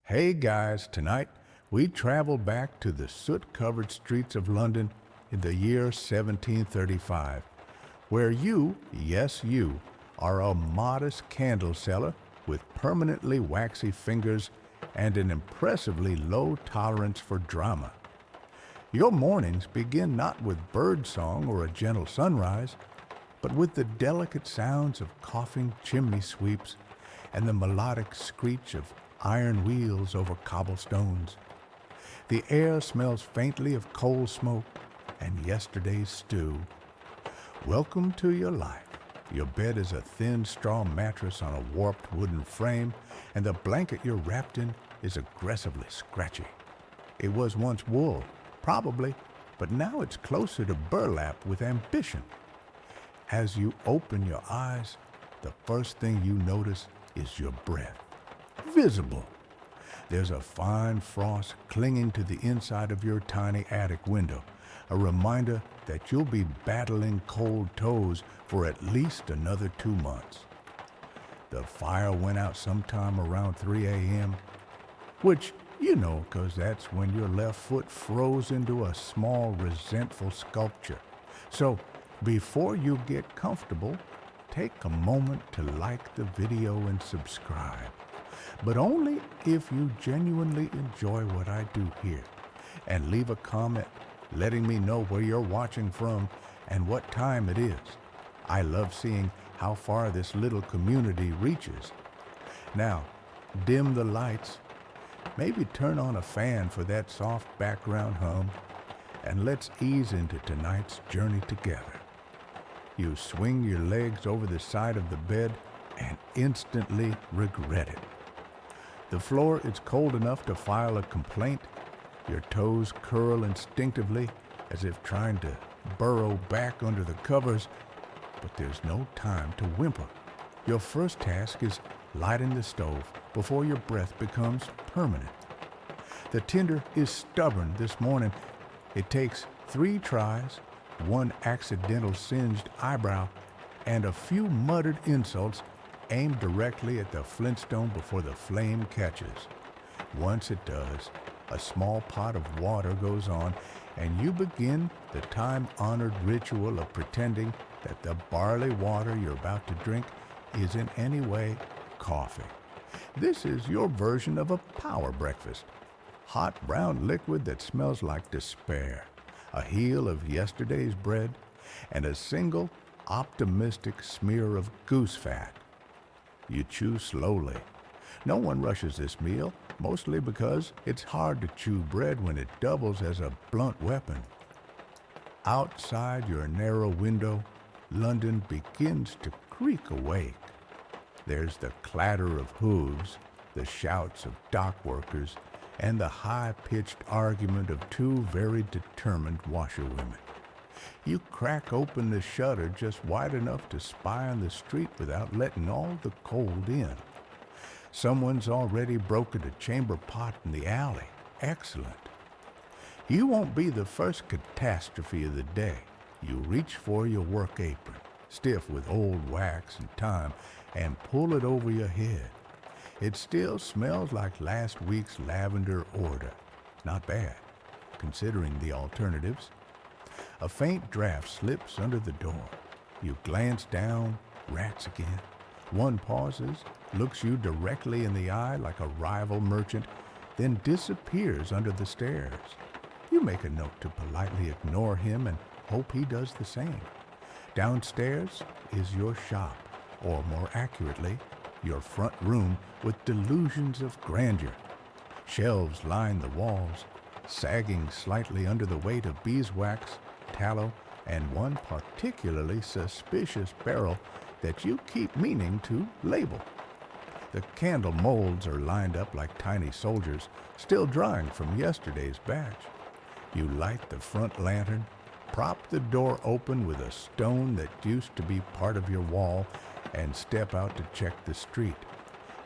Hey guys, tonight we travel back to the soot-covered streets of London in the year 1735, where you, yes you, are a modest candle seller with permanently waxy fingers and an impressively low tolerance for drama. Your mornings begin not with bird song or a gentle sunrise, but with the delicate sounds of coughing chimney sweeps and the melodic screech of iron wheels over cobblestones. The air smells faintly of coal smoke and yesterday's stew. Welcome to your life. Your bed is a thin straw mattress on a warped wooden frame, and the blanket you're wrapped in is aggressively scratchy. It was once wool, probably, but now it's closer to burlap with ambition. As you open your eyes, the first thing you notice is your breath. Visible. There's a fine frost clinging to the inside of your tiny attic window, a reminder that you'll be battling cold toes for at least another 2 months. The fire went out sometime around 3 a.m., which you know 'cause that's when your left foot froze into a small, resentful sculpture. So, before you get comfortable, take a moment to like the video and subscribe. But only if you genuinely enjoy what I do here. And leave a comment letting me know where you're watching from and what time it is. I love seeing how far this little community reaches. Now, dim the lights, maybe turn on a fan for that soft background hum, and let's ease into tonight's journey together. You swing your legs over the side of the bed and instantly regret it. The floor is cold enough to file a complaint. Your toes curl instinctively as if trying to burrow back under the covers, but there's no time to whimper. Your first task is lighting the stove before your breath becomes permanent. The tinder is stubborn this morning. It takes 3 tries, 1 accidental singed eyebrow, and a few muttered insults aimed directly at the flintstone before the flame catches. Once it does, a small pot of water goes on, and you begin the time-honored ritual of pretending that the barley water you're about to drink is in any way coffee. This is your version of a power breakfast. Hot brown liquid that smells like despair, a heel of yesterday's bread, and a single optimistic smear of goose fat. You chew slowly. No one rushes this meal, mostly because it's hard to chew bread when it doubles as a blunt weapon. Outside your narrow window, London begins to creak awake. There's the clatter of hooves, the shouts of dock workers, and the high-pitched argument of 2 very determined washerwomen. You crack open the shutter just wide enough to spy on the street without letting all the cold in. Someone's already broken a chamber pot in the alley. Excellent. You won't be the first catastrophe of the day. You reach for your work apron, stiff with old wax and time, and pull it over your head. It still smells like last week's lavender order. Not bad, considering the alternatives. A faint draft slips under the door. You glance down, rats again. One pauses, looks you directly in the eye like a rival merchant, then disappears under the stairs. You make a note to politely ignore him and hope he does the same. Downstairs is your shop, or more accurately, your front room with delusions of grandeur. Shelves line the walls, sagging slightly under the weight of beeswax, tallow, and one particularly suspicious barrel that you keep meaning to label. The candle molds are lined up like tiny soldiers, still drying from yesterday's batch. You light the front lantern, prop the door open with a stone that used to be part of your wall, and step out to check the street.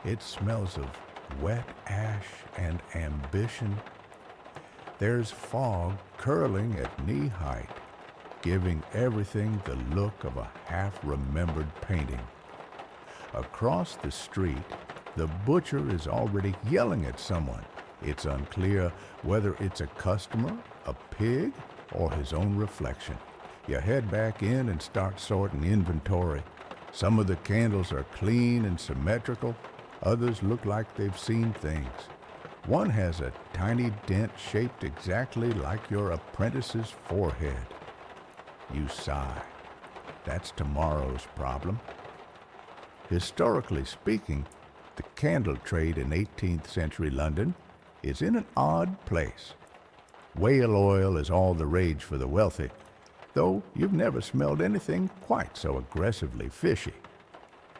It smells of wet ash and ambition. There's fog curling at knee height, giving everything the look of a half-remembered painting. Across the street, The butcher is already yelling at someone. It's unclear whether it's a customer, a pig, or his own reflection. You head back in and start sorting inventory. Some of the candles are clean and symmetrical. Others look like they've seen things. One has a tiny dent shaped exactly like your apprentice's forehead. You sigh. That's tomorrow's problem. Historically speaking, the candle trade in 18th century London is in an odd place. Whale oil is all the rage for the wealthy, though you've never smelled anything quite so aggressively fishy.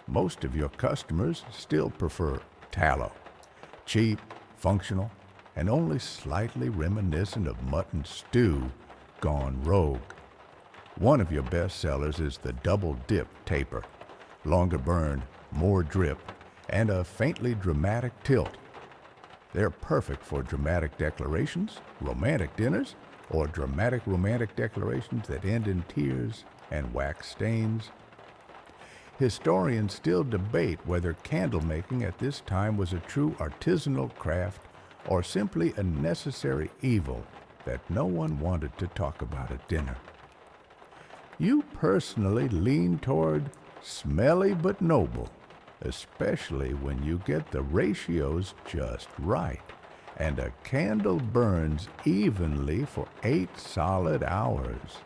Most of your customers still prefer tallow, cheap, functional, and only slightly reminiscent of mutton stew gone rogue. One of your best sellers is the double dip taper, longer burn, more drip, and a faintly dramatic tilt. They're perfect for dramatic declarations, romantic dinners, or dramatic romantic declarations that end in tears and wax stains. Historians still debate whether candle making at this time was a true artisanal craft or simply a necessary evil that no one wanted to talk about at dinner. You personally lean toward smelly but noble, especially when you get the ratios just right and a candle burns evenly for 8 solid hours.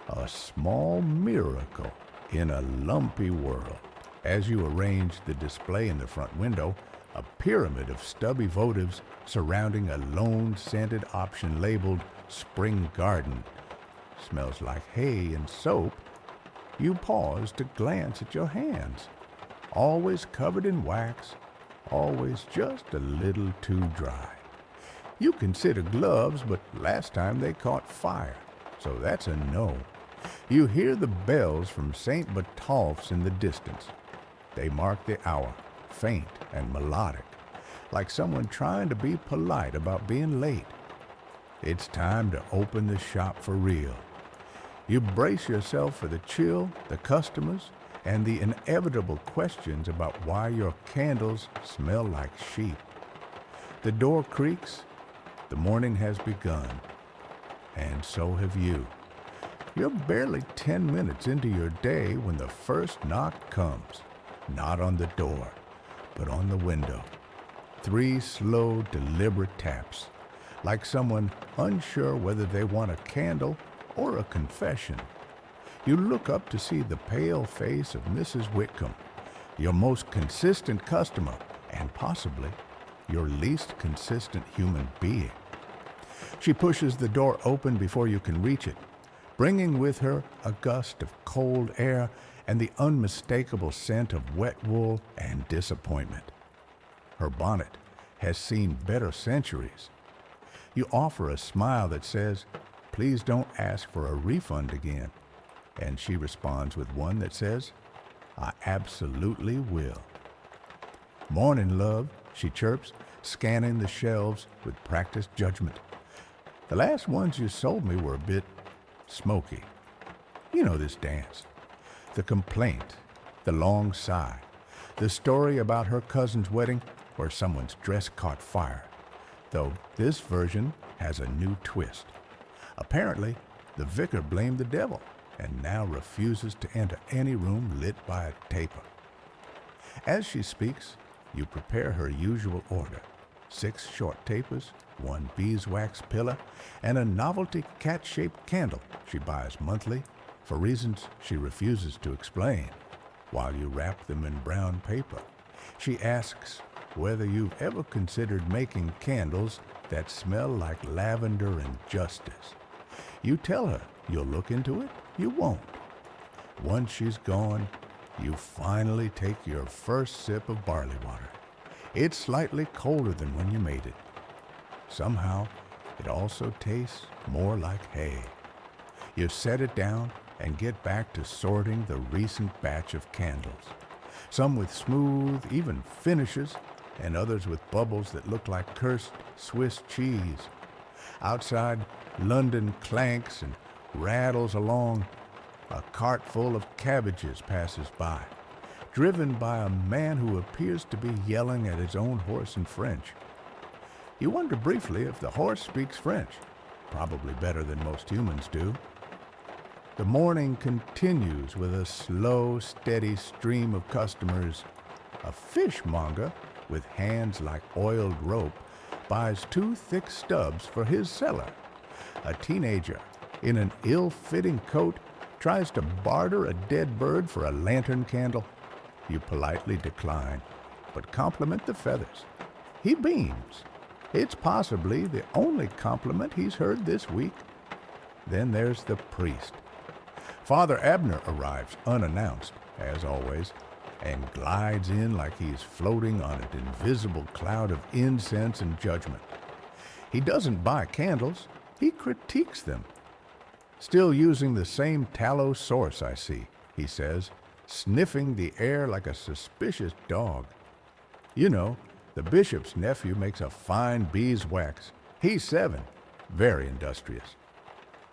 A small miracle in a lumpy world. As you arrange the display in the front window, a pyramid of stubby votives surrounding a lone scented option labeled Spring Garden smells like hay and soap. You pause to glance at your hands, always covered in wax, always just a little too dry. You consider gloves, but last time they caught fire, so that's a no. You hear the bells from St. Botolph's in the distance. They mark the hour, faint and melodic, like someone trying to be polite about being late. It's time to open the shop for real. You brace yourself for the chill, the customers, and the inevitable questions about why your candles smell like sheep. The door creaks. The morning has begun. And so have you. You're barely 10 minutes into your day when the first knock comes. Not on the door, but on the window. 3 slow, deliberate taps, like someone unsure whether they want a candle or a confession. You look up to see the pale face of Mrs. Whitcomb, your most consistent customer and possibly your least consistent human being. She pushes the door open before you can reach it, bringing with her a gust of cold air and the unmistakable scent of wet wool and disappointment. Her bonnet has seen better centuries. You offer a smile that says, "Please don't ask for a refund again." And she responds with one that says, "I absolutely will." "Morning, love," she chirps, scanning the shelves with practiced judgment. "The last ones you sold me were a bit smoky." You know this dance. The complaint, the long sigh, the story about her cousin's wedding where someone's dress caught fire, though this version has a new twist. Apparently, the vicar blamed the devil and now refuses to enter any room lit by a taper. As she speaks, you prepare her usual order: 6 short tapers, 1 beeswax pillar, and a novelty cat-shaped candle she buys monthly for reasons she refuses to explain. While you wrap them in brown paper, she asks whether you've ever considered making candles that smell like lavender and justice. You tell her you'll look into it. You won't. Once she's gone, you finally take your first sip of barley water. It's slightly colder than when you made it. Somehow, it also tastes more like hay. You set it down and get back to sorting the recent batch of candles. Some with smooth, even finishes, and others with bubbles that look like cursed Swiss cheese. Outside, London clanks and rattles along. A cart full of cabbages passes by. driven by a man who appears to be yelling at his own horse in French. You wonder briefly if the horse speaks French, probably better than most humans do. The morning continues with a slow, steady stream of customers. A fishmonger with hands like oiled rope buys 2 thick stubs for his cellar. A teenager in an ill-fitting coat tries to barter a dead bird for a lantern candle. You politely decline, but compliment the feathers. He beams. It's possibly the only compliment he's heard this week. Then there's the priest. Father Abner arrives unannounced, as always, and glides in like he's floating on an invisible cloud of incense and judgment. He doesn't buy candles, he critiques them. "Still using the same tallow source, I see," he says, sniffing the air like a suspicious dog. You know, the bishop's nephew makes a fine beeswax. He's 7, very industrious.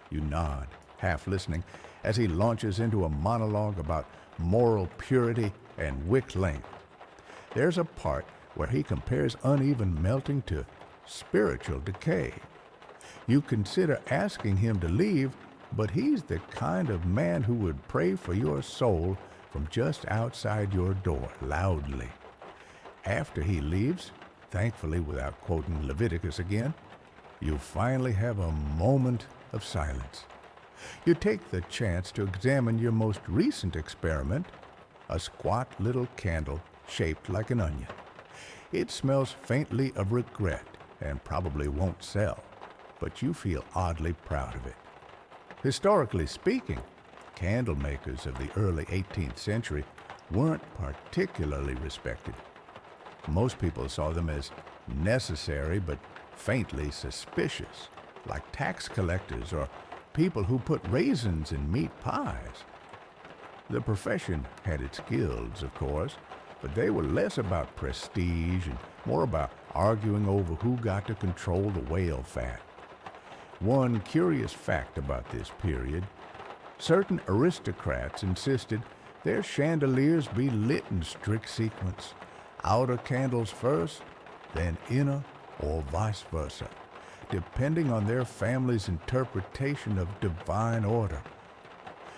You nod, half listening, as he launches into a monologue about moral purity and wick length. There's a part where he compares uneven melting to spiritual decay. You consider asking him to leave, but he's the kind of man who would pray for your soul from just outside your door, loudly. After he leaves, thankfully without quoting Leviticus again, you finally have a moment of silence. You take the chance to examine your most recent experiment, a squat little candle shaped like an onion. It smells faintly of regret and probably won't sell, but you feel oddly proud of it. Historically speaking, candle makers of the early 18th century weren't particularly respected. Most people saw them as necessary but faintly suspicious, like tax collectors or people who put raisins in meat pies. The profession had its guilds, of course, but they were less about prestige and more about arguing over who got to control the whale fat. One curious fact about this period: certain aristocrats insisted their chandeliers be lit in strict sequence, outer candles first, then inner, or vice versa, depending on their family's interpretation of divine order.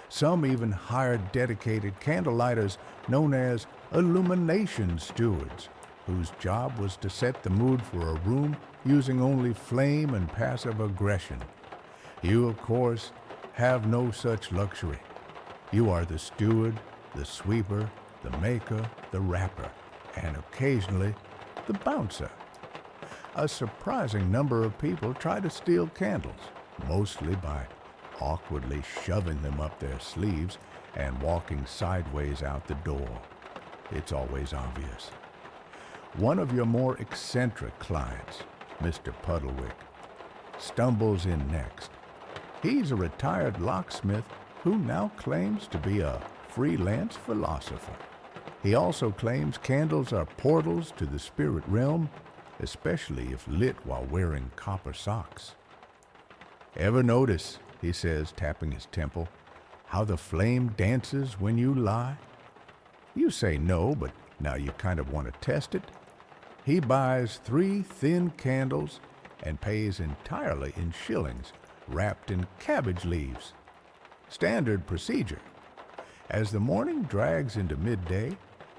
Some even hired dedicated candlelighters known as illumination stewards, whose job was to set the mood for a room using only flame and passive aggression. You, of course, have no such luxury. You are the steward, the sweeper, the maker, the wrapper, and occasionally the bouncer. A surprising number of people try to steal candles, mostly by awkwardly shoving them up their sleeves and walking sideways out the door. It's always obvious. One of your more eccentric clients, Mr. Puddlewick, stumbles in next. He's a retired locksmith who now claims to be a freelance philosopher. He also claims candles are portals to the spirit realm, especially if lit while wearing copper socks. "Ever notice," he says, tapping his temple, "how the flame dances when you lie?" You say no, but now you kind of want to test it. He buys 3 thin candles and pays entirely in shillings, wrapped in cabbage leaves. Standard procedure. As the morning drags into midday,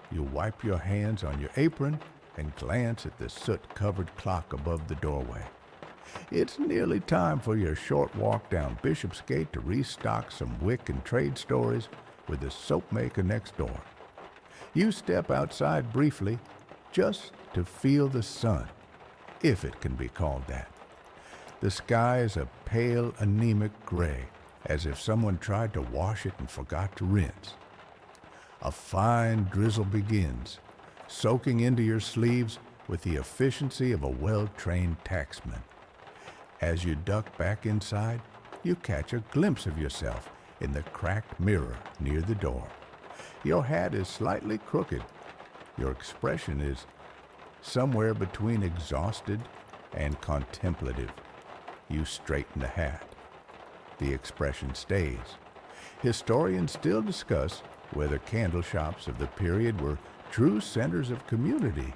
you wipe your hands on your apron and glance at the soot-covered clock above the doorway. It's nearly time for your short walk down Bishopsgate to restock some wick and trade stories with the soap maker next door. You step outside briefly just to feel the sun, if it can be called that. The sky is a pale, anemic gray, as if someone tried to wash it and forgot to rinse. A fine drizzle begins, soaking into your sleeves with the efficiency of a well-trained tacksman. As you duck back inside, you catch a glimpse of yourself in the cracked mirror near the door. Your hat is slightly crooked. Your expression is somewhere between exhausted and contemplative. You straighten the hat. The expression stays. Historians still discuss whether candle shops of the period were true centers of community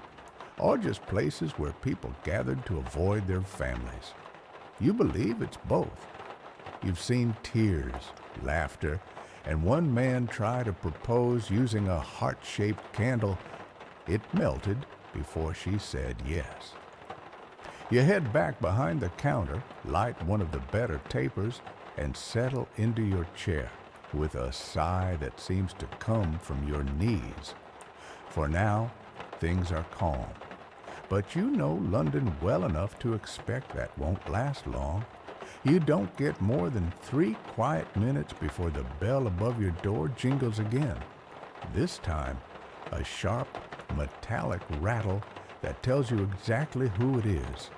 or just places where people gathered to avoid their families. You believe it's both. You've seen tears, laughter, and one man try to propose using a heart-shaped candle. It melted before she said yes. You head back behind the counter, light one of the better tapers, and settle into your chair with a sigh that seems to come from your knees. For now, things are calm. But you know London well enough to expect that won't last long. You don't get more than 3 quiet minutes before the bell above your door jingles again. This time, a sharp, metallic rattle that tells you exactly who it is.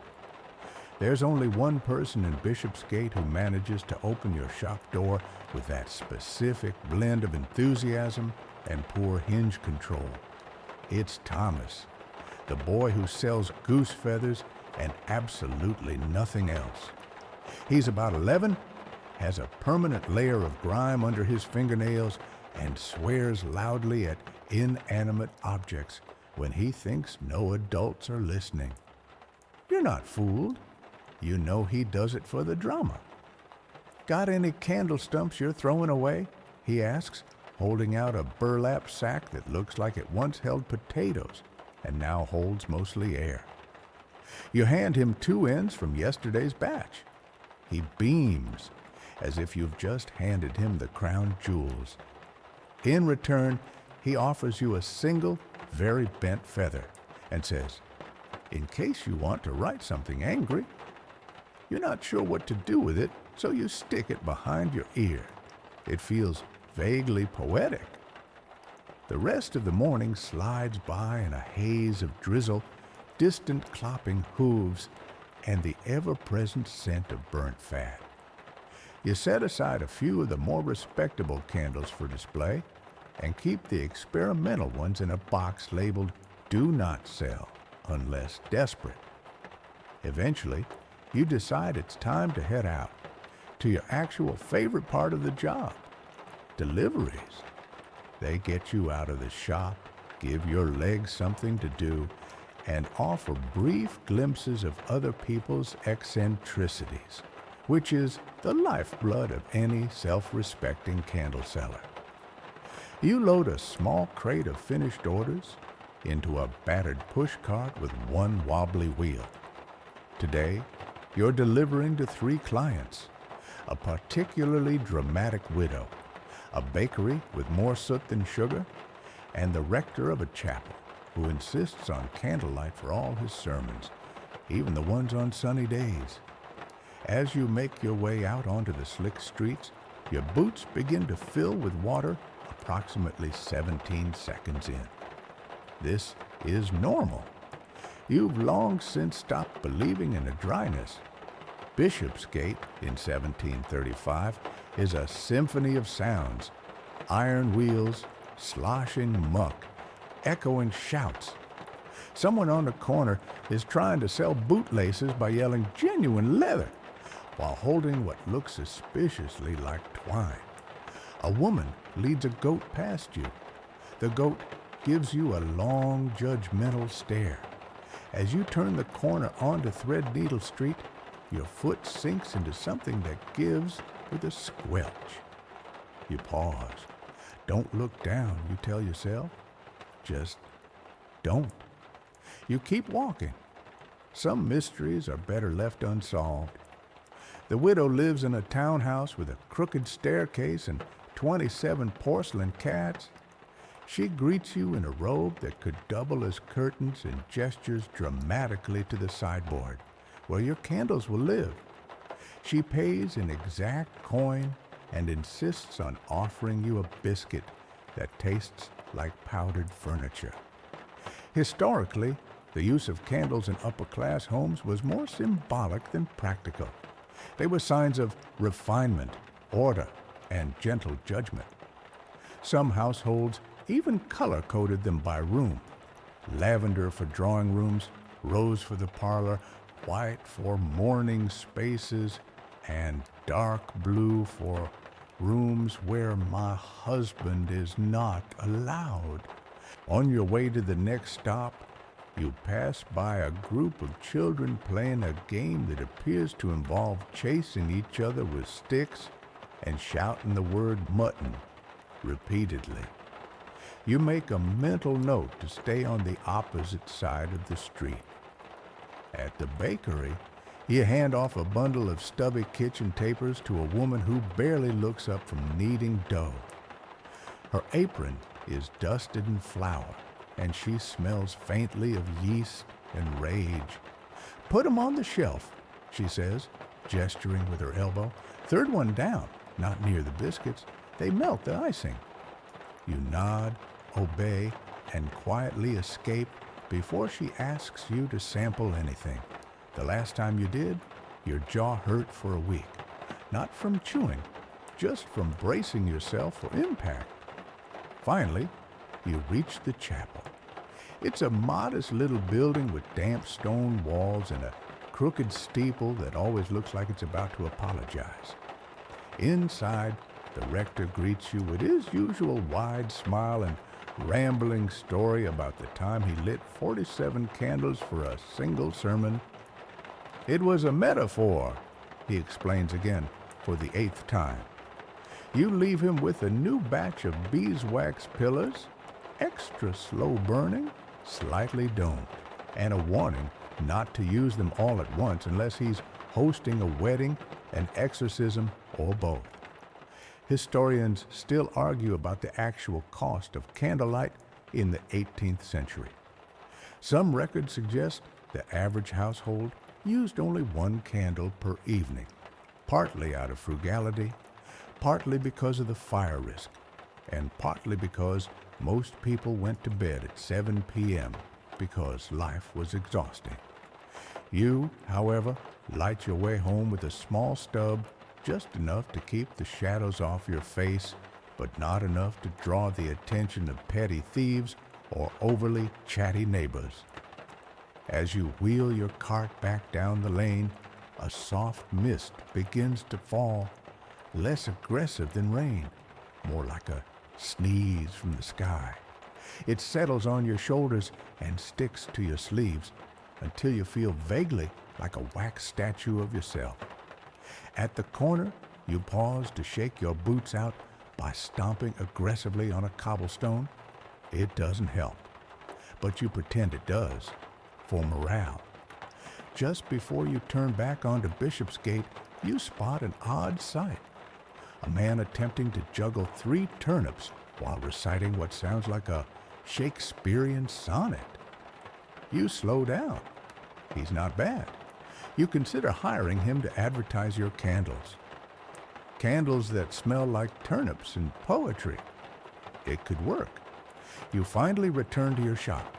There's only one person in Bishopsgate who manages to open your shop door with that specific blend of enthusiasm and poor hinge control. It's Thomas, the boy who sells goose feathers and absolutely nothing else. He's about 11, has a permanent layer of grime under his fingernails, and swears loudly at inanimate objects when he thinks no adults are listening. You're not fooled. You know he does it for the drama. "Got any candle stumps you're throwing away?" he asks, holding out a burlap sack that looks like it once held potatoes and now holds mostly air. You hand him 2 ends from yesterday's batch. He beams, as if you've just handed him the crown jewels. In return, he offers you a single, very bent feather and says, "In case you want to write something angry." You're not sure what to do with it, so you stick it behind your ear. It feels vaguely poetic. The rest of the morning slides by in a haze of drizzle, distant clopping hooves, and the ever-present scent of burnt fat. You set aside a few of the more respectable candles for display and keep the experimental ones in a box labeled "Do Not Sell Unless Desperate." Eventually, you decide it's time to head out to your actual favorite part of the job, deliveries. They get you out of the shop, give your legs something to do, and offer brief glimpses of other people's eccentricities, which is the lifeblood of any self-respecting candle seller. You load a small crate of finished orders into a battered push cart with one wobbly wheel. Today, you're delivering to 3 clients: a particularly dramatic widow, a bakery with more soot than sugar, and the rector of a chapel who insists on candlelight for all his sermons, even the ones on sunny days. As you make your way out onto the slick streets, your boots begin to fill with water approximately 17 seconds in. This is normal. You've long since stopped believing in a dryness. Bishopsgate in 1735 is a symphony of sounds: iron wheels, sloshing muck, echoing shouts. Someone on the corner is trying to sell bootlaces by yelling "genuine leather" while holding what looks suspiciously like twine. A woman leads a goat past you. The goat gives you a long, judgmental stare. As you turn the corner onto Threadneedle Street, your foot sinks into something that gives with a squelch. You pause. Don't look down, you tell yourself. Just don't. You keep walking. Some mysteries are better left unsolved. The widow lives in a townhouse with a crooked staircase and 27 porcelain cats. She greets you in a robe that could double as curtains and gestures dramatically to the sideboard, where your candles will live. She pays in exact coin and insists on offering you a biscuit that tastes like powdered furniture. Historically, the use of candles in upper-class homes was more symbolic than practical. They were signs of refinement, order, and gentle judgment. Some households even color-coded them by room: lavender for drawing rooms, rose for the parlor, white for morning spaces, and dark blue for rooms where my husband is not allowed. On your way to the next stop, you pass by a group of children playing a game that appears to involve chasing each other with sticks and shouting the word mutton repeatedly. You make a mental note to stay on the opposite side of the street. At the bakery, you hand off a bundle of stubby kitchen tapers to a woman who barely looks up from kneading dough. Her apron is dusted in flour, and she smells faintly of yeast and rage. "Put 'em on the shelf," she says, gesturing with her elbow. "Third one down, not near the biscuits. They melt the icing." You nod, obey, and quietly escape before she asks you to sample anything. The last time you did, your jaw hurt for a week. Not from chewing, just from bracing yourself for impact. Finally, you reach the chapel. It's a modest little building with damp stone walls and a crooked steeple that always looks like it's about to apologize. Inside, the rector greets you with his usual wide smile and rambling story about the time he lit 47 candles for a single sermon. "It was a metaphor," he explains again for the 8th time. You leave him with a new batch of beeswax pillars, extra slow burning, slightly domed, and a warning not to use them all at once unless he's hosting a wedding, an exorcism, or both. Historians still argue about the actual cost of candlelight in the 18th century. Some records suggest the average household used only one candle per evening, partly out of frugality, partly because of the fire risk, and partly because most people went to bed at 7 p.m. because life was exhausting. You, however, light your way home with a small stub, just enough to keep the shadows off your face, but not enough to draw the attention of petty thieves or overly chatty neighbors. As you wheel your cart back down the lane, a soft mist begins to fall, less aggressive than rain, more like a sneeze from the sky. It settles on your shoulders and sticks to your sleeves until you feel vaguely like a wax statue of yourself. At the corner, you pause to shake your boots out by stomping aggressively on a cobblestone. It doesn't help, but you pretend it does, for morale. Just before you turn back onto Bishopsgate, you spot an odd sight. A man attempting to juggle 3 turnips while reciting what sounds like a Shakespearean sonnet. You slow down. He's not bad. You consider hiring him to advertise your candles. Candles that smell like turnips and poetry. It could work. You finally return to your shop.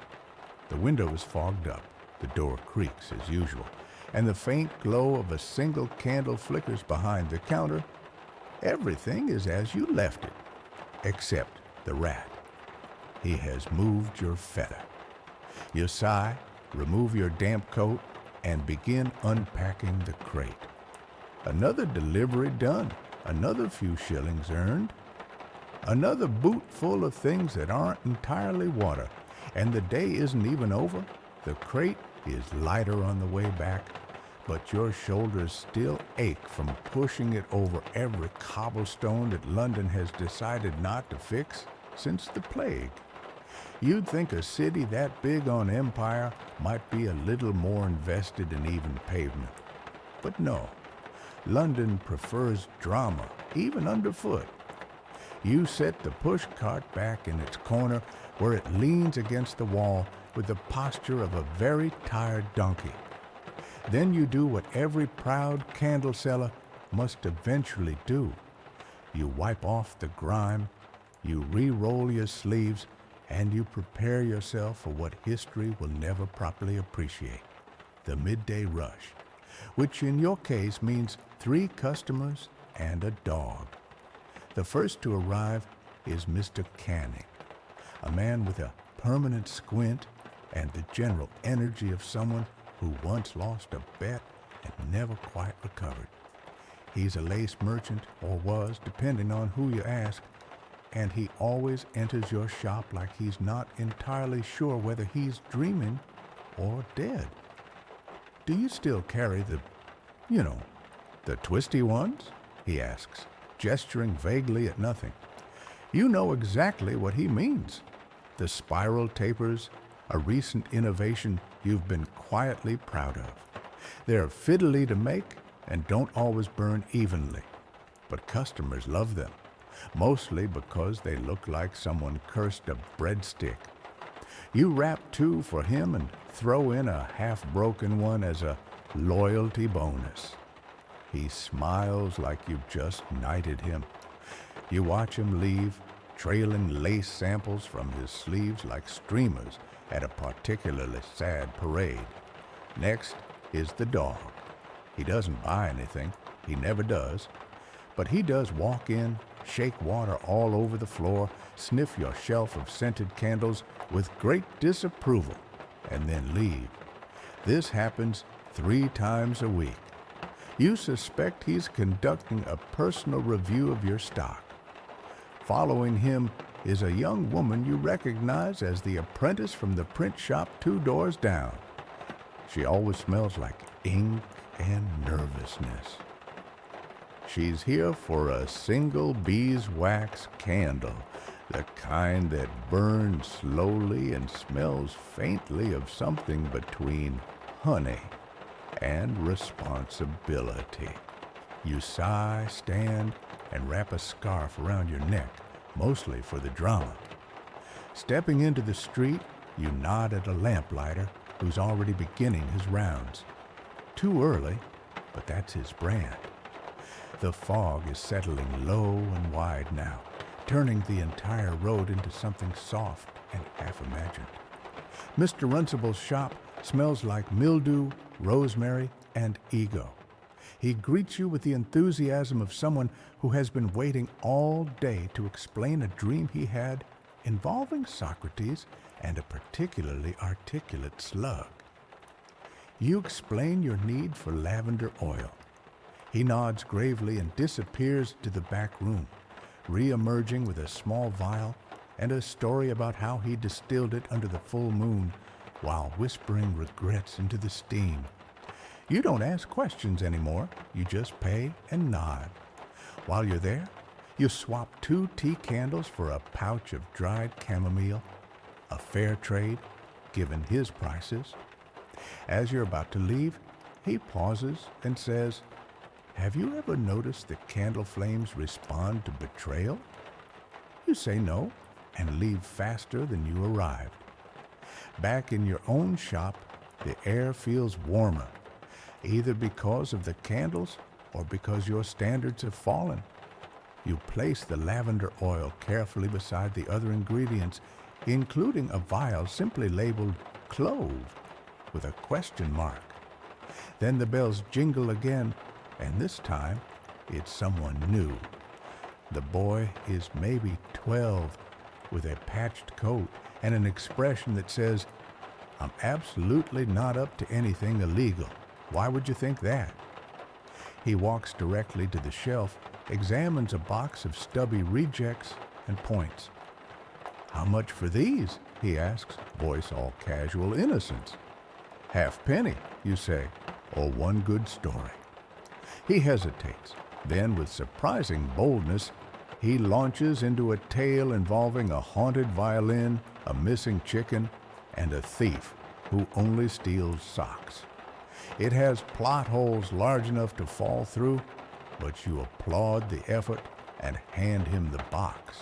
The window is fogged up, the door creaks as usual, and the faint glow of a single candle flickers behind the counter. Everything is as you left it, except the rat. He has moved your feather. You sigh, remove your damp coat, and begin unpacking the crate. Another delivery done, another few shillings earned, another boot full of things that aren't entirely water, and the day isn't even over. The crate is lighter on the way back, but your shoulders still ache from pushing it over every cobblestone that London has decided not to fix since the plague. You'd think a city that big on empire might be a little more invested in even pavement. But no, London prefers drama, even underfoot. You set the push cart back in its corner where it leans against the wall with the posture of a very tired donkey. Then you do what every proud candle seller must eventually do. You wipe off the grime, you re-roll your sleeves, and you prepare yourself for what history will never properly appreciate, the midday rush, which in your case means 3 customers and a dog. The first to arrive is Mr. Canning, a man with a permanent squint and the general energy of someone who once lost a bet and never quite recovered. He's a lace merchant, or was, depending on who you ask, and he always enters your shop like he's not entirely sure whether he's dreaming or dead. Do you still carry you know, the twisty ones? He asks, gesturing vaguely at nothing. You know exactly what he means. The spiral tapers, a recent innovation you've been quietly proud of. They're fiddly to make and don't always burn evenly, but customers love them, mostly because they look like someone cursed a breadstick. You wrap two for him and throw in a half-broken one as a loyalty bonus. He smiles like you've just knighted him. You watch him leave, trailing lace samples from his sleeves like streamers at a particularly sad parade. Next is the dog. He doesn't buy anything, he never does, but he does walk in, shake water all over the floor, sniff your shelf of scented candles with great disapproval, and then leave. This happens 3 times a week. You suspect he's conducting a personal review of your stock. Following him is a young woman you recognize as the apprentice from the print shop 2 doors down. She always smells like ink and nervousness. She's here for a single beeswax candle, the kind that burns slowly and smells faintly of something between honey and responsibility. You sigh, stand, and wrap a scarf around your neck, mostly for the drama. Stepping into the street, you nod at a lamplighter who's already beginning his rounds. Too early, but that's his brand. The fog is settling low and wide now, turning the entire road into something soft and half-imagined. Mr. Runcible's shop smells like mildew, rosemary, and ego. He greets you with the enthusiasm of someone who has been waiting all day to explain a dream he had involving Socrates and a particularly articulate slug. You explain your need for lavender oil. He nods gravely and disappears to the back room, re-emerging with a small vial and a story about how he distilled it under the full moon while whispering regrets into the steam. You don't ask questions anymore, you just pay and nod. While you're there, you swap 2 tea candles for a pouch of dried chamomile, a fair trade, given his prices. As you're about to leave, he pauses and says, "Have you ever noticed the candle flames respond to betrayal?" You say no and leave faster than you arrived. Back in your own shop, the air feels warmer, either because of the candles or because your standards have fallen. You place the lavender oil carefully beside the other ingredients, including a vial simply labeled clove with a question mark. Then the bells jingle again, and this time it's someone new. The boy is maybe 12, with a patched coat and an expression that says, "I'm absolutely not up to anything illegal. Why would you think that?" He walks directly to the shelf, examines a box of stubby rejects, and points. "How much for these?" he asks, voice all casual innocence. "Halfpenny," you say, or 1 good story. He hesitates. Then, with surprising boldness, he launches into a tale involving a haunted violin, a missing chicken, and a thief who only steals socks. It has plot holes large enough to fall through, but you applaud the effort and hand him the box.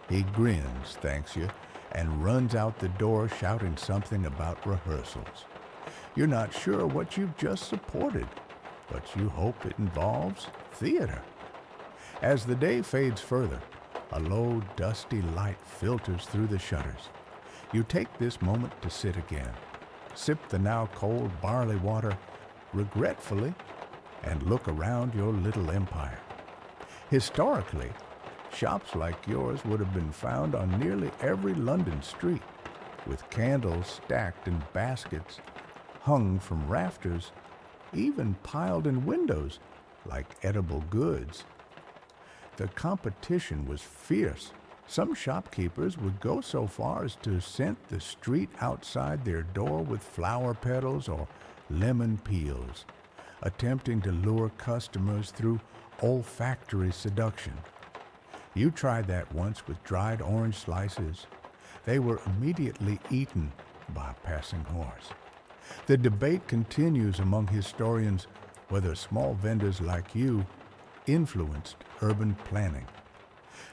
He grins, thanks you, and runs out the door shouting something about rehearsals. You're not sure what you've just supported, but you hope it involves theater. As the day fades further, a low, dusty light filters through the shutters. You take this moment to sit again, sip the now cold barley water regretfully, and look around your little empire. Historically, shops like yours would have been found on nearly every London street, with candles stacked in baskets, hung from rafters, even piled in windows, like edible goods. The competition was fierce. Some shopkeepers would go so far as to scent the street outside their door with flower petals or lemon peels, attempting to lure customers through olfactory seduction. You tried that once with dried orange slices. They were immediately eaten by a passing horse. The debate continues among historians whether small vendors like you influenced urban planning.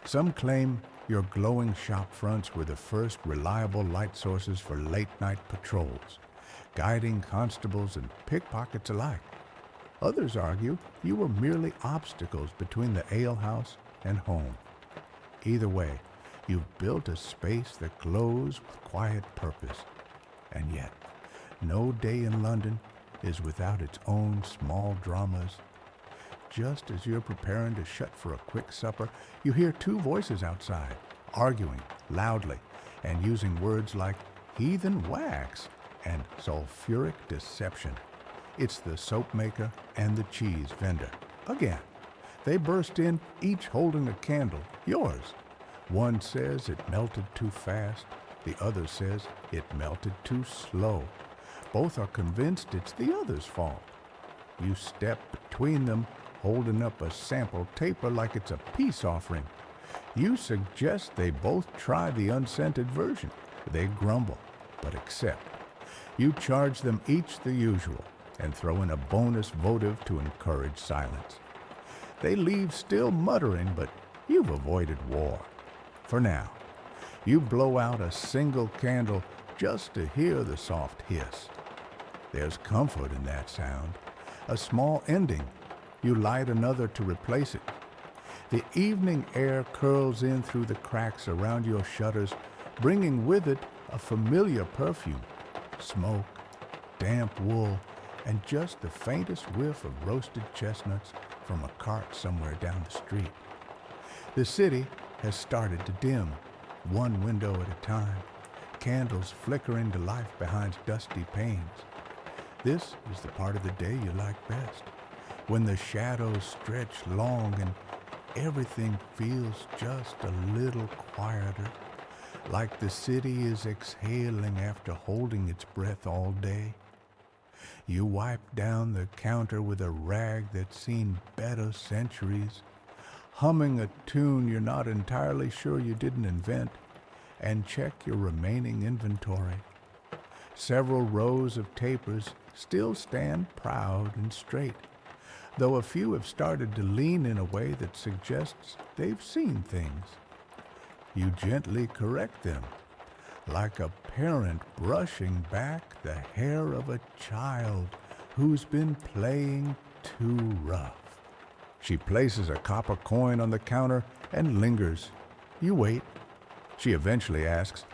Some claim your glowing shop fronts were the first reliable light sources for late-night patrols, guiding constables and pickpockets alike. Others argue you were merely obstacles between the alehouse and home. Either way, you've built a space that glows with quiet purpose. And yet, no day in London is without its own small dramas. Just as you're preparing to shut for a quick supper, you hear two voices outside, arguing loudly and using words like heathen wax and sulfuric deception. It's the soap maker and the cheese vendor. Again, they burst in, each holding a candle, yours. One says it melted too fast. The other says it melted too slow. Both are convinced it's the other's fault. You step between them, holding up a sample taper like it's a peace offering. You suggest they both try the unscented version. They grumble, but accept. You charge them each the usual and throw in a bonus votive to encourage silence. They leave still muttering, but you've avoided war. For now, you blow out a single candle just to hear the soft hiss. There's comfort in that sound. A small ending. You light another to replace it. The evening air curls in through the cracks around your shutters, bringing with it a familiar perfume. Smoke, damp wool, and just the faintest whiff of roasted chestnuts from a cart somewhere down the street. The city has started to dim, one window at a time, candles flickering to life behind dusty panes. This is the part of the day you like best, when the shadows stretch long and everything feels just a little quieter, like the city is exhaling after holding its breath all day. You wipe down the counter with a rag that's seen better centuries, humming a tune you're not entirely sure you didn't invent, and check your remaining inventory. Several rows of tapers still stand proud and straight, though a few have started to lean in a way that suggests they've seen things. You gently correct them, like a parent brushing back the hair of a child who's been playing too rough. She places a copper coin on the counter and lingers. You wait. She eventually asks,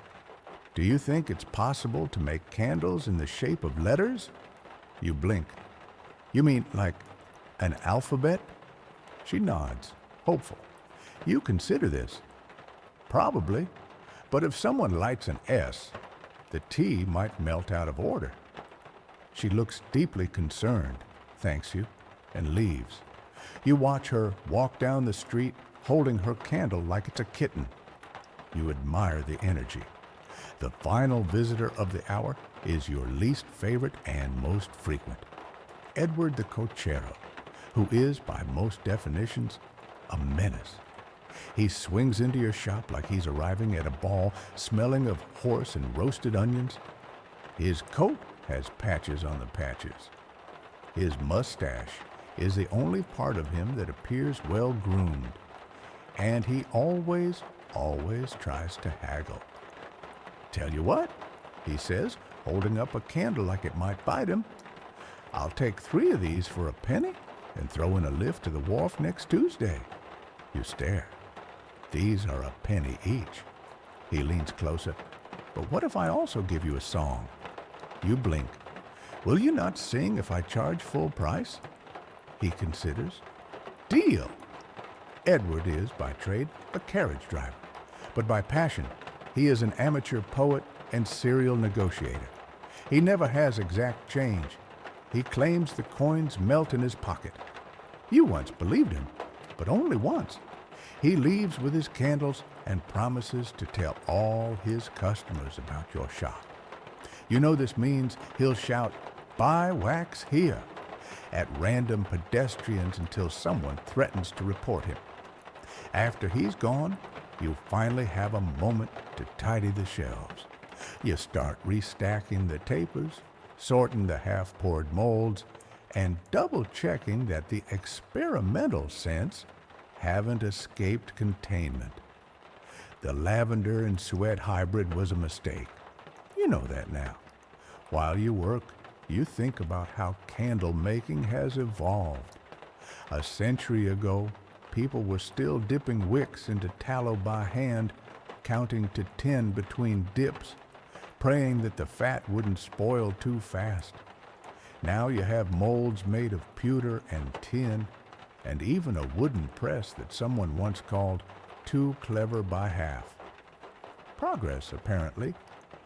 "Do you think it's possible to make candles in the shape of letters?" You blink. "You mean like an alphabet?" She nods, hopeful. "You consider this?" "Probably. But if someone lights an S, the T might melt out of order." She looks deeply concerned, thanks you, and leaves. You watch her walk down the street, holding her candle like it's a kitten. You admire the energy. The final visitor of the hour is your least favorite and most frequent, Edward the Cochero, who is, by most definitions, a menace. He swings into your shop like he's arriving at a ball, smelling of horse and roasted onions. His coat has patches on the patches. His mustache is the only part of him that appears well groomed. And he always tries to haggle. "Tell you what," he says, holding up a candle like it might bite him. "I'll take 3 of these for a penny and throw in a lift to the wharf next Tuesday." You stare. "These are a penny each." He leans closer. "But what if I also give you a song?" You blink. "Will you not sing if I charge full price?" He considers. "Deal." Edward is, by trade, a carriage driver, but by passion, he is an amateur poet and serial negotiator. He never has exact change. He claims the coins melt in his pocket. You once believed him, but only once. He leaves with his candles and promises to tell all his customers about your shop. You know this means he'll shout, "Buy wax here," at random pedestrians until someone threatens to report him. After he's gone, you finally have a moment to tidy the shelves. You start restacking the tapers, sorting the half-poured molds, and double-checking that the experimental scents haven't escaped containment. The lavender and sweat hybrid was a mistake. You know that now. While you work, you think about how candle making has evolved. A century ago, people were still dipping wicks into tallow by hand, counting to 10 between dips, praying that the fat wouldn't spoil too fast. Now you have molds made of pewter and tin, and even a wooden press that someone once called too clever by half. Progress, apparently,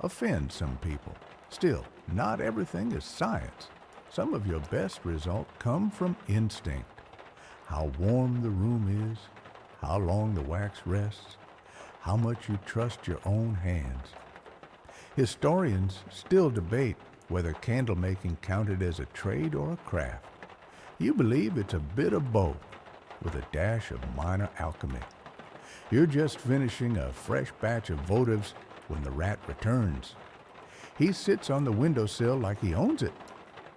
offends some people. Still, not everything is science. Some of your best results come from instinct. How warm the room is, how long the wax rests, how much you trust your own hands. Historians still debate whether candle making counted as a trade or a craft. You believe it's a bit of both, with a dash of minor alchemy. You're just finishing a fresh batch of votives when the rat returns. He sits on the windowsill like he owns it.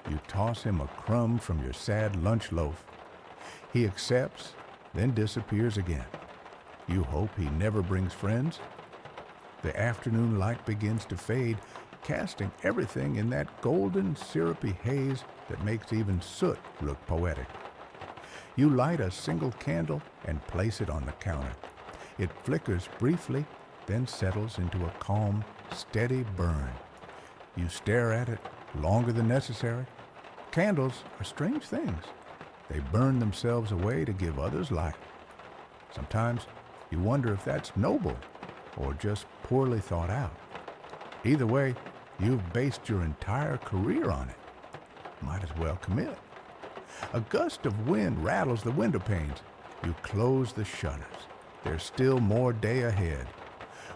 You toss him a crumb from your sad lunch loaf. He accepts, then disappears again. You hope he never brings friends. The afternoon light begins to fade, casting everything in that golden, syrupy haze that makes even soot look poetic. You light a single candle and place it on the counter. It flickers briefly, then settles into a calm, steady burn. You stare at it longer than necessary. Candles are strange things. They burn themselves away to give others light. Sometimes you wonder if that's noble or just poorly thought out. Either way, you've based your entire career on it. Might as well commit. A gust of wind rattles the window panes. You close the shutters. There's still more day ahead.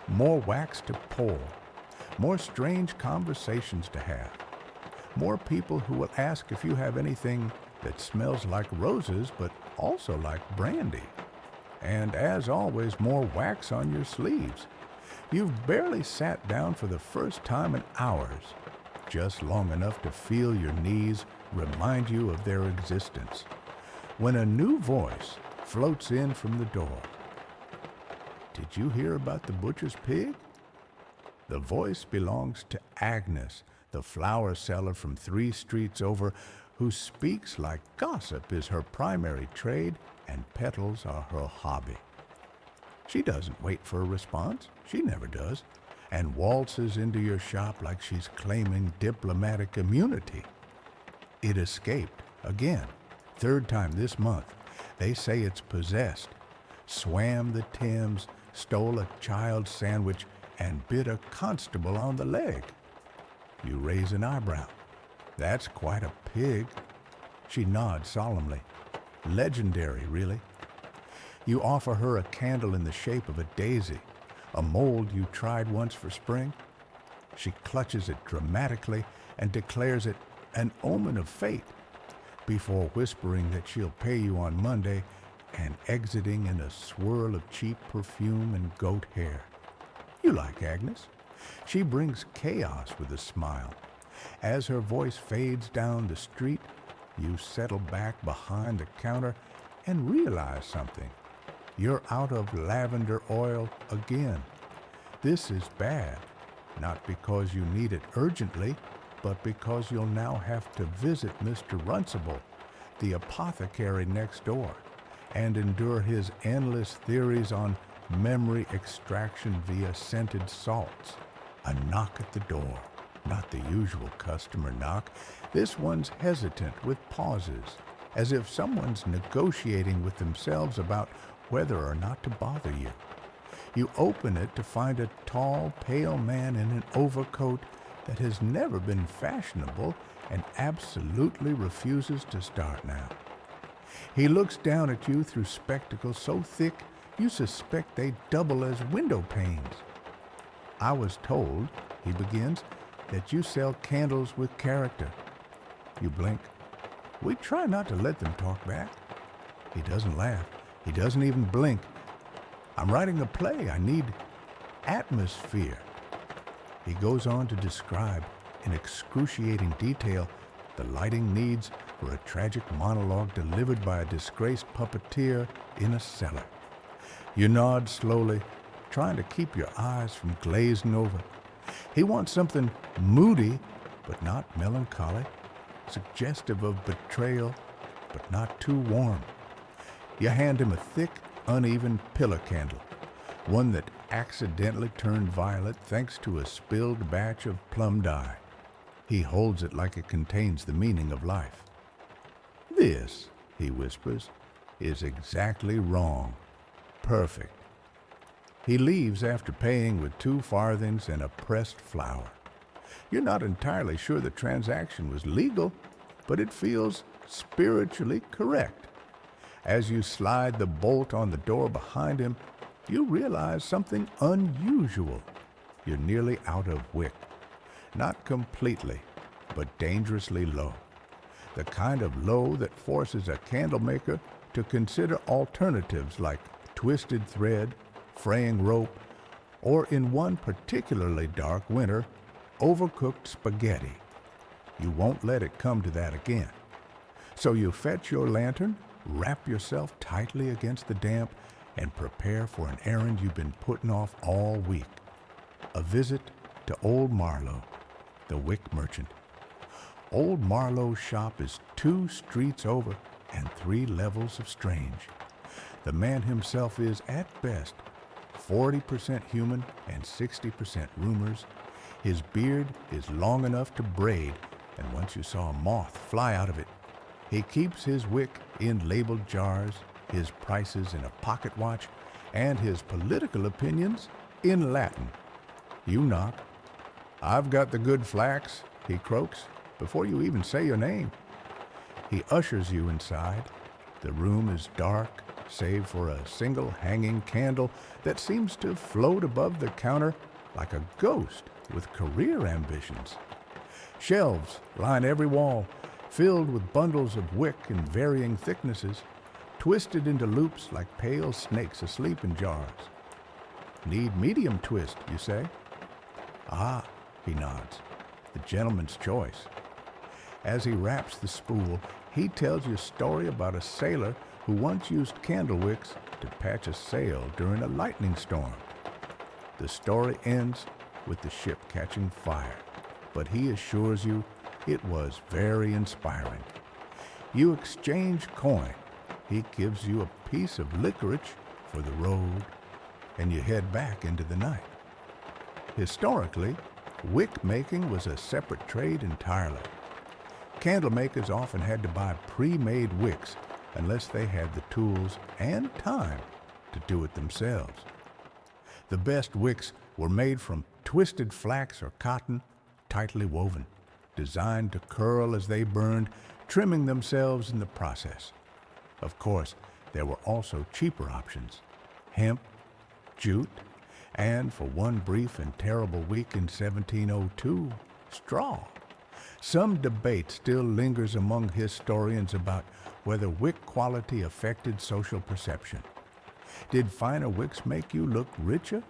More wax to pour. More strange conversations to have. More people who will ask if you have anything that smells like roses but also like brandy. And as always, more wax on your sleeves. You've barely sat down for the first time in hours, just long enough to feel your knees remind you of their existence, when a new voice floats in from the door. Did you hear about the butcher's pig? The voice belongs to Agnes, the flower seller from 3 streets over, who speaks like gossip is her primary trade and petals are her hobby. She doesn't wait for a response, she never does, and waltzes into your shop like she's claiming diplomatic immunity. It escaped, again, 3rd time this month. They say it's possessed, swam the Thames, stole a child's sandwich, and bit a constable on the leg. You raise an eyebrow. That's quite a pig. She nods solemnly. Legendary, really. You offer her a candle in the shape of a daisy, a mold you tried once for spring. She clutches it dramatically and declares it an omen of fate, before whispering that she'll pay you on Monday and exiting in a swirl of cheap perfume and goat hair. You like Agnes. She brings chaos with a smile. As her voice fades down the street, you settle back behind the counter and realize something. You're out of lavender oil again. This is bad, not because you need it urgently, but because you'll now have to visit Mr. Runcible, the apothecary next door, and endure his endless theories on memory extraction via scented salts. A knock at the door. Not the usual customer knock. This one's hesitant with pauses, as if someone's negotiating with themselves about whether or not to bother you. You open it to find a tall, pale man in an overcoat that has never been fashionable and absolutely refuses to start now. He looks down at you through spectacles so thick you suspect they double as window panes. I was told, he begins, that you sell candles with character. You blink. We try not to let them talk back. He doesn't laugh. He doesn't even blink. I'm writing a play. I need atmosphere. He goes on to describe in excruciating detail the lighting needs for a tragic monologue delivered by a disgraced puppeteer in a cellar. You nod slowly, trying to keep your eyes from glazing over. He wants something moody, but not melancholy, suggestive of betrayal, but not too warm. You hand him a thick, uneven pillar candle, one that accidentally turned violet thanks to a spilled batch of plum dye. He holds it like it contains the meaning of life. This, he whispers, is exactly wrong. Perfect. He leaves after paying with 2 farthings and a pressed flower. You're not entirely sure the transaction was legal, but it feels spiritually correct. As you slide the bolt on the door behind him, you realize something unusual. You're nearly out of wick. Not completely, but dangerously low. The kind of low that forces a candle maker to consider alternatives like twisted thread, fraying rope, or in one particularly dark winter, overcooked spaghetti. You won't let it come to that again. So you fetch your lantern, wrap yourself tightly against the damp, and prepare for an errand you've been putting off all week. A visit to Old Marlowe, the wick merchant. Old Marlowe's shop is 2 streets over and 3 levels of strange. The man himself is, at best, 40% human and 60% rumors. His beard is long enough to braid, and once you saw a moth fly out of it. He keeps his wick in labeled jars, his prices in a pocket watch, and his political opinions in Latin. You knock. "I've got the good flax," he croaks, before you even say your name. He ushers you inside. The room is dark, save for a single hanging candle that seems to float above the counter like a ghost with career ambitions. Shelves line every wall, filled with bundles of wick in varying thicknesses, twisted into loops like pale snakes asleep in jars. "Need medium twist," you say. "Ah," he nods, "the gentleman's choice." As he wraps the spool, he tells you a story about a sailor who once used candle wicks to patch a sail during a lightning storm. The story ends with the ship catching fire, but he assures you it was very inspiring. You exchange coin. He gives you a piece of licorice for the road, and you head back into the night. Historically, wick making was a separate trade entirely. Candle makers often had to buy pre-made wicks unless they had the tools and time to do it themselves. The best wicks were made from twisted flax or cotton, tightly woven, designed to curl as they burned, trimming themselves in the process. Of course, there were also cheaper options: hemp, jute, and for one brief and terrible week in 1702, straw. Some debate still lingers among historians about whether wick quality affected social perception. Did finer wicks make you look richer,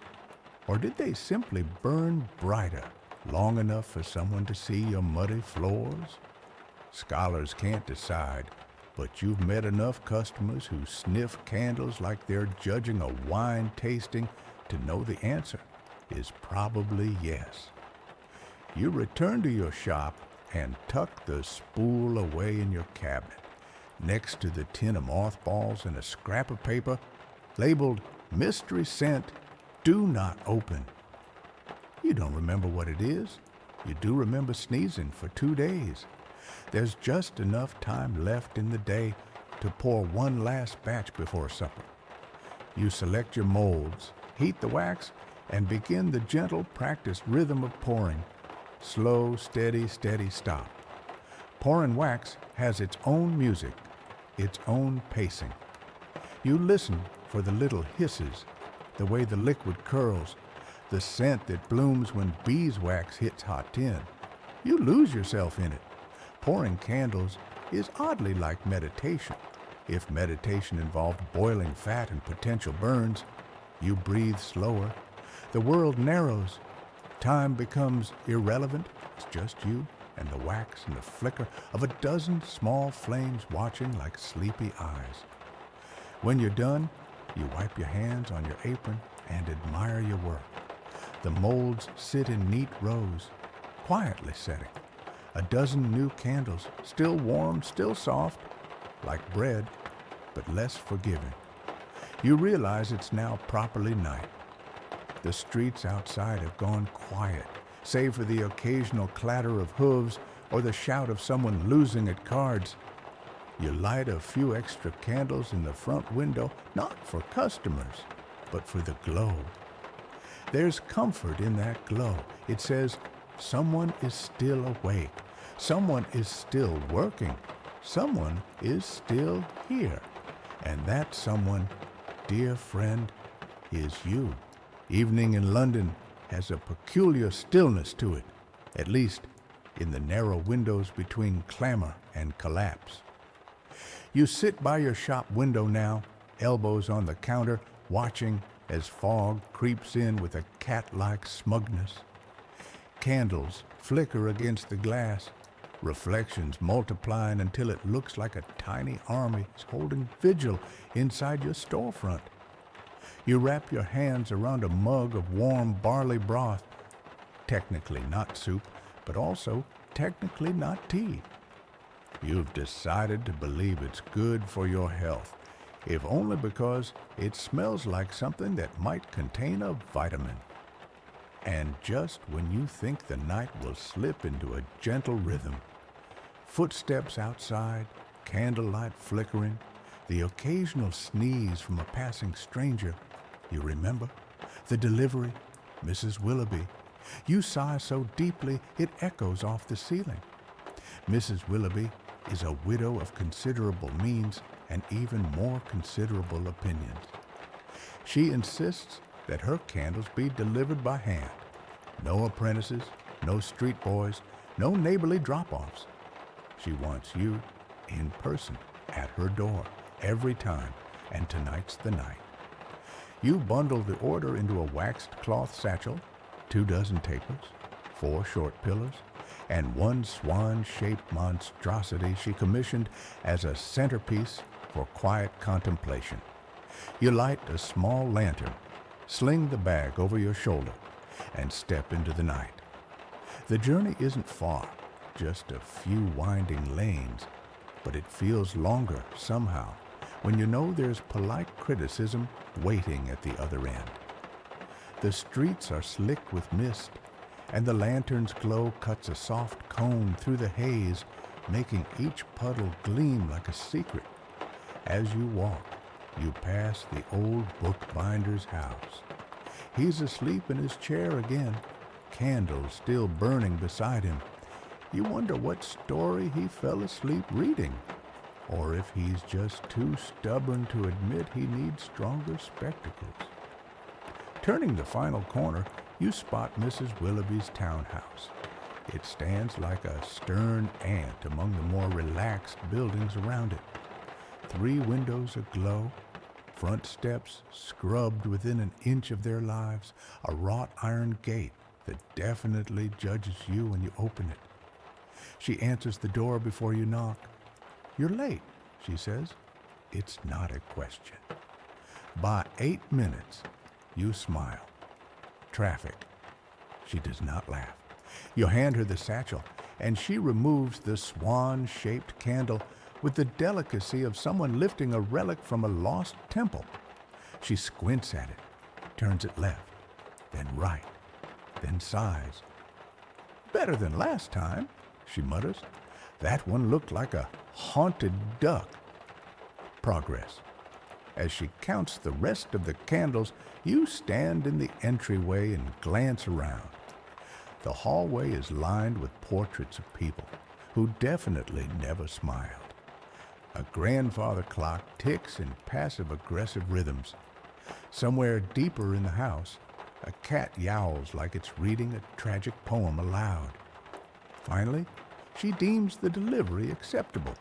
or did they simply burn brighter, long enough for someone to see your muddy floors? Scholars can't decide, but you've met enough customers who sniff candles like they're judging a wine tasting to know the answer is probably yes. You return to your shop and tuck the spool away in your cabinet, next to the tin of mothballs and a scrap of paper labeled "Mystery Scent, Do Not Open." You don't remember what it is. You do remember sneezing for 2 days. There's just enough time left in the day to pour one last batch before supper. You select your molds, heat the wax, and begin the gentle, practiced rhythm of pouring. Slow, steady, steady, stop. Pouring wax has its own music. its own pacing. You listen for the little hisses, the way the liquid curls, the scent that blooms when beeswax hits hot tin. You lose yourself in it. Pouring candles is oddly like meditation. If meditation involved boiling fat and potential burns, you breathe slower. The world narrows. Time becomes irrelevant. It's just you and the wax and the flicker of a dozen small flames watching like sleepy eyes. When you're done, you wipe your hands on your apron and admire your work. The molds sit in neat rows, quietly setting. A dozen new candles, still warm, still soft, like bread, but less forgiving. You realize it's now properly night. The streets outside have gone quiet, save for the occasional clatter of hooves or the shout of someone losing at cards. You light a few extra candles in the front window, not for customers, but for the glow. There's comfort in that glow. It says someone is still awake. Someone is still working. Someone is still here. And that someone, dear friend, is you. Evening in London has a peculiar stillness to it, at least in the narrow windows between clamor and collapse. You sit by your shop window now, elbows on the counter, watching as fog creeps in with a cat-like smugness. Candles flicker against the glass, reflections multiplying until it looks like a tiny army is holding vigil inside your storefront. You wrap your hands around a mug of warm barley broth, technically not soup, but also technically not tea. You've decided to believe it's good for your health, if only because it smells like something that might contain a vitamin. And just when you think the night will slip into a gentle rhythm, footsteps outside, candlelight flickering, the occasional sneeze from a passing stranger, you remember? The delivery, Mrs. Willoughby. You sigh so deeply it echoes off the ceiling. Mrs. Willoughby is a widow of considerable means and even more considerable opinions. She insists that her candles be delivered by hand. No apprentices, no street boys, no neighborly drop-offs. She wants you in person at her door every time, and tonight's the night. You bundle the order into a waxed cloth satchel, 24 tapers, 4 short pillars, and 1 swan-shaped monstrosity she commissioned as a centerpiece for quiet contemplation. You light a small lantern, sling the bag over your shoulder, and step into the night. The journey isn't far, just a few winding lanes, but it feels longer somehow when you know there's polite criticism waiting at the other end. The streets are slick with mist, and the lantern's glow cuts a soft cone through the haze, making each puddle gleam like a secret. As you walk, you pass the old bookbinder's house. He's asleep in his chair again, candles still burning beside him. You wonder what story he fell asleep reading, or if he's just too stubborn to admit he needs stronger spectacles. Turning the final corner, you spot Mrs. Willoughby's townhouse. It stands like a stern ant among the more relaxed buildings around it. 3 windows aglow, front steps scrubbed within an inch of their lives, a wrought iron gate that definitely judges you when you open it. She answers the door before you knock. "You're late," she says. It's not a question. By 8 minutes, you smile. Traffic. She does not laugh. You hand her the satchel, and she removes the swan-shaped candle with the delicacy of someone lifting a relic from a lost temple. She squints at it, turns it left, then right, then sighs. "Better than last time," she mutters. "That one looked like a haunted duck." Progress. As she counts the rest of the candles, you stand in the entryway and glance around. The hallway is lined with portraits of people who definitely never smiled. A grandfather clock ticks in passive-aggressive rhythms. Somewhere deeper in the house, a cat yowls like it's reading a tragic poem aloud. Finally, she deems the delivery acceptable.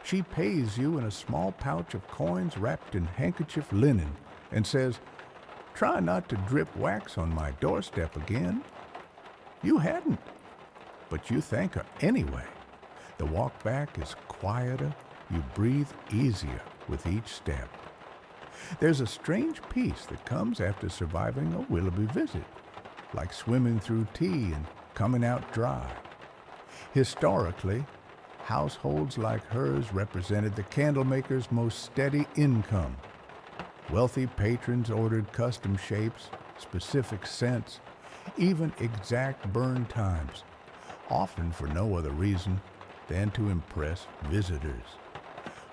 She pays you in a small pouch of coins wrapped in handkerchief linen and says, "Try not to drip wax on my doorstep again." You hadn't, but you thank her anyway. The walk back is quieter, you breathe easier with each step. There's a strange peace that comes after surviving a Willoughby visit, like swimming through tea and coming out dry. Historically, households like hers represented the candlemaker's most steady income. Wealthy patrons ordered custom shapes, specific scents, even exact burn times, often for no other reason than to impress visitors.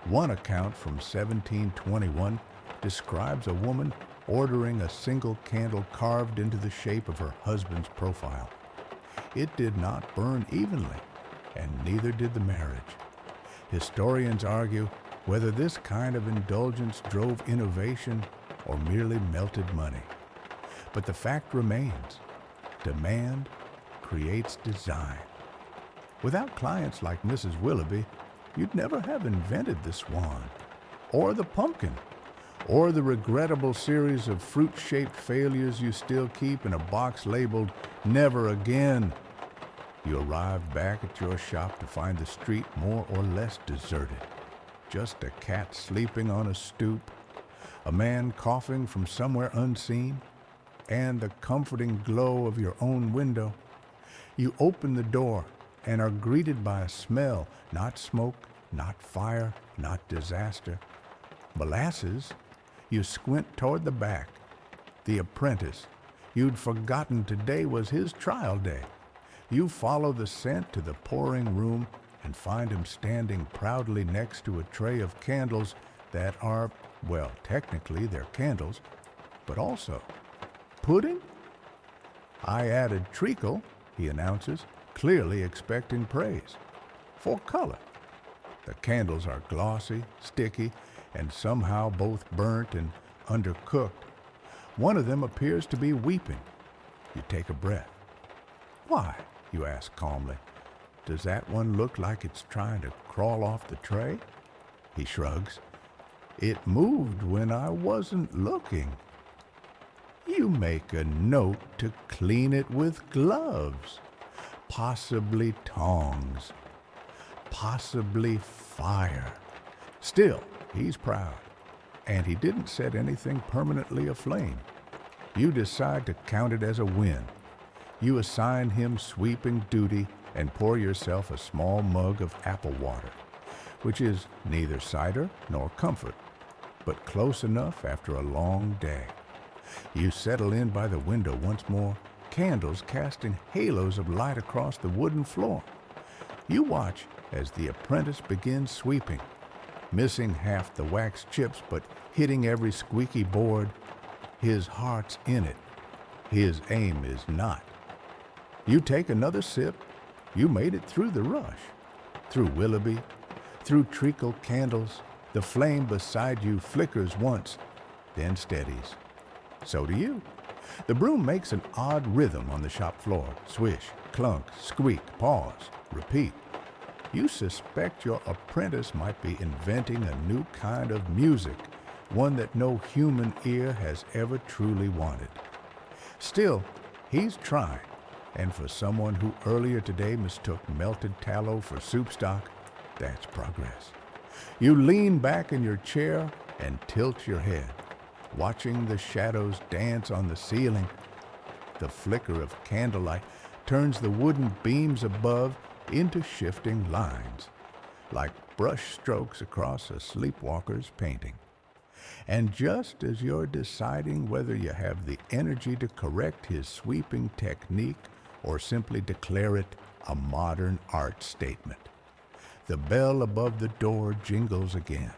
One account from 1721 describes a woman ordering a single candle carved into the shape of her husband's profile. It did not burn evenly, and neither did the marriage. Historians argue whether this kind of indulgence drove innovation or merely melted money. But the fact remains, demand creates design. Without clients like Mrs. Willoughby, you'd never have invented the swan, or the pumpkin, or the regrettable series of fruit-shaped failures you still keep in a box labeled "Never Again." You arrive back at your shop to find the street more or less deserted. Just a cat sleeping on a stoop, a man coughing from somewhere unseen, and the comforting glow of your own window. You open the door and are greeted by a smell, not smoke, not fire, not disaster. Molasses. You squint toward the back. The apprentice. You'd forgotten today was his trial day. You follow the scent to the pouring room and find him standing proudly next to a tray of candles that are, well, technically they're candles, but also pudding? "I added treacle," he announces, clearly expecting praise. "For color." The candles are glossy, sticky, and somehow both burnt and undercooked. One of them appears to be weeping. You take a breath. "Why?" you ask calmly. "Does that one look like it's trying to crawl off the tray?" He shrugs. "It moved when I wasn't looking." You make a note to clean it with gloves, possibly tongs, possibly fire. Still, he's proud, and he didn't set anything permanently aflame. You decide to count it as a win. You assign him sweeping duty and pour yourself a small mug of apple water, which is neither cider nor comfort, but close enough after a long day. You settle in by the window once more, candles casting halos of light across the wooden floor. You watch as the apprentice begins sweeping, missing half the wax chips but hitting every squeaky board. His heart's in it. His aim is not. You take another sip. You made it through the rush, through Willoughby, through treacle candles. The flame beside you flickers once, then steadies. So do you. The broom makes an odd rhythm on the shop floor. Swish, clunk, squeak, pause, repeat. You suspect your apprentice might be inventing a new kind of music, one that no human ear has ever truly wanted. Still, he's trying, and for someone who earlier today mistook melted tallow for soup stock, that's progress. You lean back in your chair and tilt your head, watching the shadows dance on the ceiling. The flicker of candlelight turns the wooden beams above into shifting lines, like brush strokes across a sleepwalker's painting. And just as you're deciding whether you have the energy to correct his sweeping technique or simply declare it a modern art statement, the bell above the door jingles again.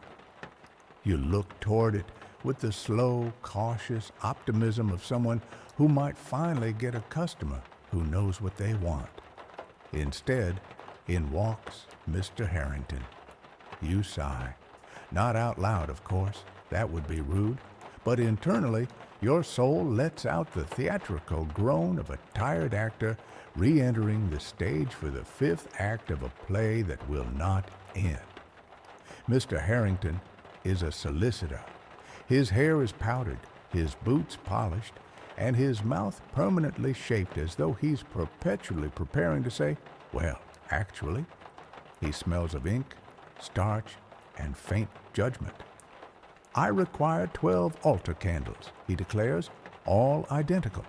You look toward it with the slow, cautious optimism of someone who might finally get a customer who knows what they want. Instead, in walks Mr. Harrington. You sigh. Not out loud, of course. That would be rude. But internally, your soul lets out the theatrical groan of a tired actor re-entering the stage for the fifth act of a play that will not end. Mr. Harrington is a solicitor. His hair is powdered, his boots polished, and his mouth permanently shaped as though he's perpetually preparing to say, well, actually. He smells of ink, starch, and faint judgment. I require 12 altar candles, he declares, all identical.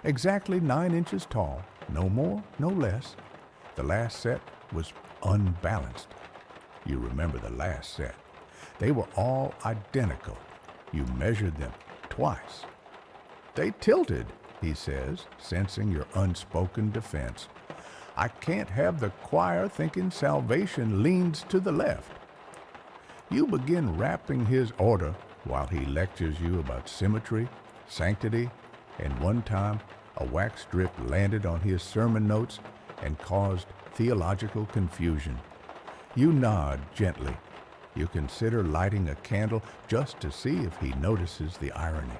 Exactly 9 inches tall, no more, no less. The last set was unbalanced. You remember the last set. They were all identical. You measured them twice. They tilted, he says, sensing your unspoken defense. I can't have the choir thinking salvation leans to the left. You begin rapping his order while he lectures you about symmetry, sanctity, and one time a wax strip landed on his sermon notes and caused theological confusion. You nod gently. You consider lighting a candle just to see if he notices the irony.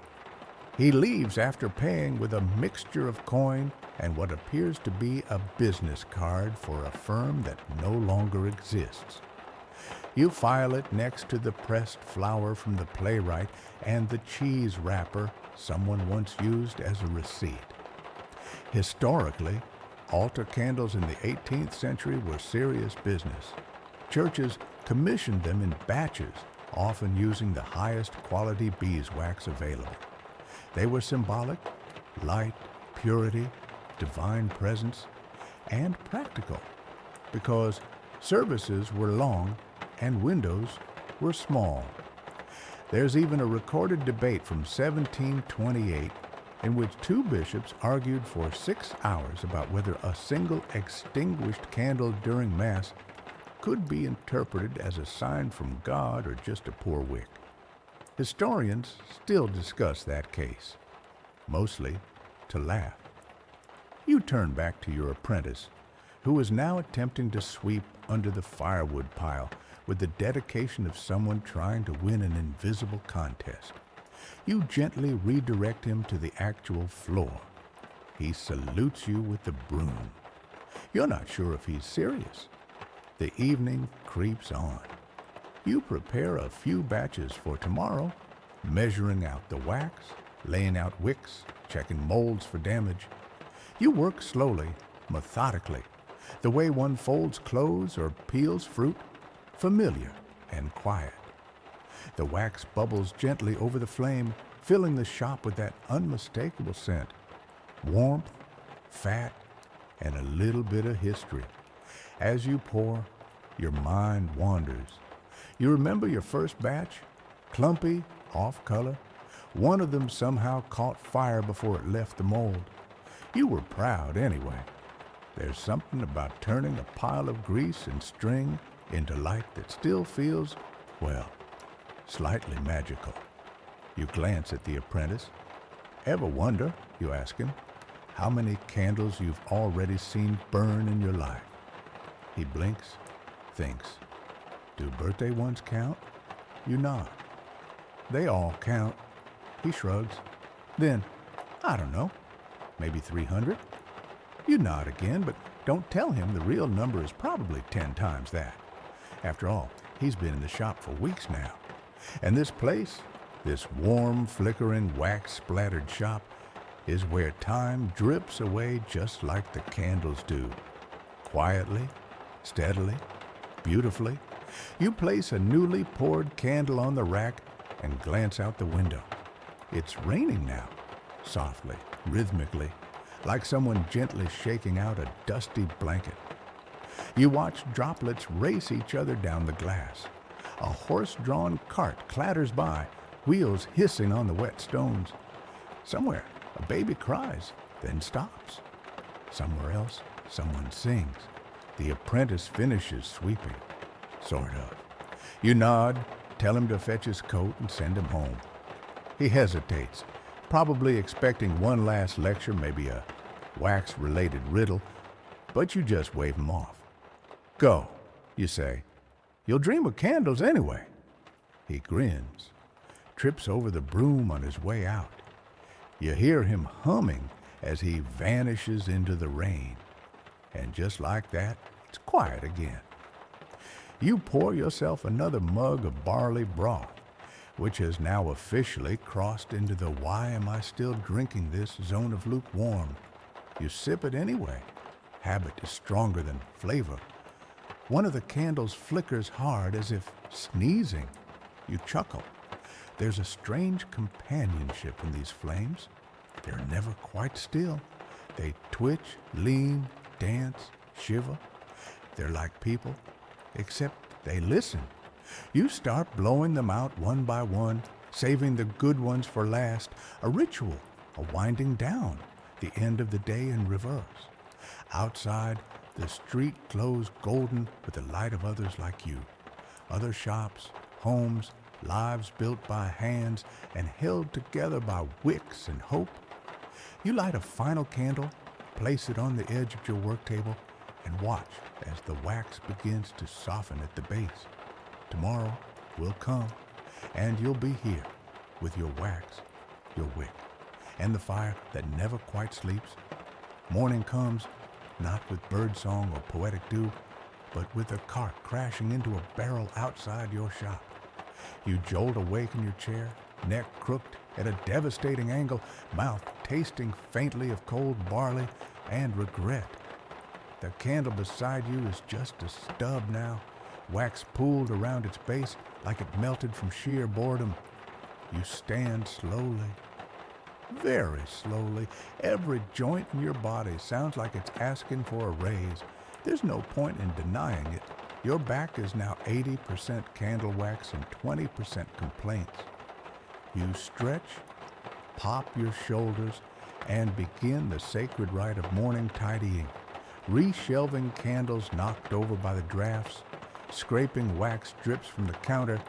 He leaves after paying with a mixture of coin and what appears to be a business card for a firm that no longer exists. You file it next to the pressed flower from the playwright and the cheese wrapper someone once used as a receipt. Historically, altar candles in the 18th century were serious business. Churches commissioned them in batches, often using the highest quality beeswax available. They were symbolic, light, purity, divine presence, and practical, because services were long and windows were small. There's even a recorded debate from 1728 in which 2 bishops argued for 6 hours about whether a single extinguished candle during Mass could be interpreted as a sign from God or just a poor wick. Historians still discuss that case, mostly to laugh. You turn back to your apprentice, who is now attempting to sweep under the firewood pile with the dedication of someone trying to win an invisible contest. You gently redirect him to the actual floor. He salutes you with the broom. You're not sure if he's serious. The evening creeps on. You prepare a few batches for tomorrow, measuring out the wax, laying out wicks, checking molds for damage. You work slowly, methodically, the way one folds clothes or peels fruit, familiar and quiet. The wax bubbles gently over the flame, filling the shop with that unmistakable scent. Warmth, fat, and a little bit of history. As you pour, your mind wanders. You remember your first batch? Clumpy, off color. One of them somehow caught fire before it left the mold. You were proud anyway. There's something about turning a pile of grease and string into light that still feels, well, slightly magical. You glance at the apprentice. Ever wonder, you ask him, how many candles you've already seen burn in your life? He blinks, thinks. Do birthday ones count? You nod. They all count. He shrugs. Then, I don't know, maybe 300? You nod again, but don't tell him the real number is probably 10 times that. After all, he's been in the shop for weeks now. And this place, this warm, flickering, wax-splattered shop, is where time drips away just like the candles do. Quietly, steadily, beautifully. You place a newly poured candle on the rack and glance out the window. It's raining now, softly, rhythmically, like someone gently shaking out a dusty blanket. You watch droplets race each other down the glass. A horse-drawn cart clatters by, wheels hissing on the wet stones. Somewhere, a baby cries, then stops. Somewhere else, someone sings. The apprentice finishes sweeping. Sort of. You nod, tell him to fetch his coat and send him home. He hesitates, probably expecting one last lecture, maybe a wax-related riddle, but you just wave him off. Go, you say. You'll dream of candles anyway. He grins, trips over the broom on his way out. You hear him humming as he vanishes into the rain. And just like that, it's quiet again. You pour yourself another mug of barley broth, which has now officially crossed into the why am I still drinking this zone of lukewarm. You sip it anyway. Habit is stronger than flavor. One of the candles flickers hard as if sneezing. You chuckle. There's a strange companionship in these flames. They're never quite still. They twitch, lean, dance, shiver. They're like people, except they listen. You start blowing them out one by one, saving the good ones for last. A ritual, a winding down, the end of the day in reverse. Outside, the street glows golden with the light of others like you. Other shops, homes, lives built by hands and held together by wicks and hope. You light a final candle, place it on the edge of your work table, and watch as the wax begins to soften at the base. Tomorrow will come, and you'll be here with your wax, your wick, and the fire that never quite sleeps. Morning comes, not with birdsong or poetic dew, but with a cart crashing into a barrel outside your shop. You jolt awake in your chair, neck crooked at a devastating angle, mouth tasting faintly of cold barley and regret. The candle beside you is just a stub now, wax pooled around its base like it melted from sheer boredom. You stand slowly, very slowly. Every joint in your body sounds like it's asking for a raise. There's no point in denying it. Your back is now 80% candle wax and 20% complaints. You stretch, pop your shoulders, and begin the sacred rite of morning tidying, reshelving candles knocked over by the drafts, scraping wax drips from the counter,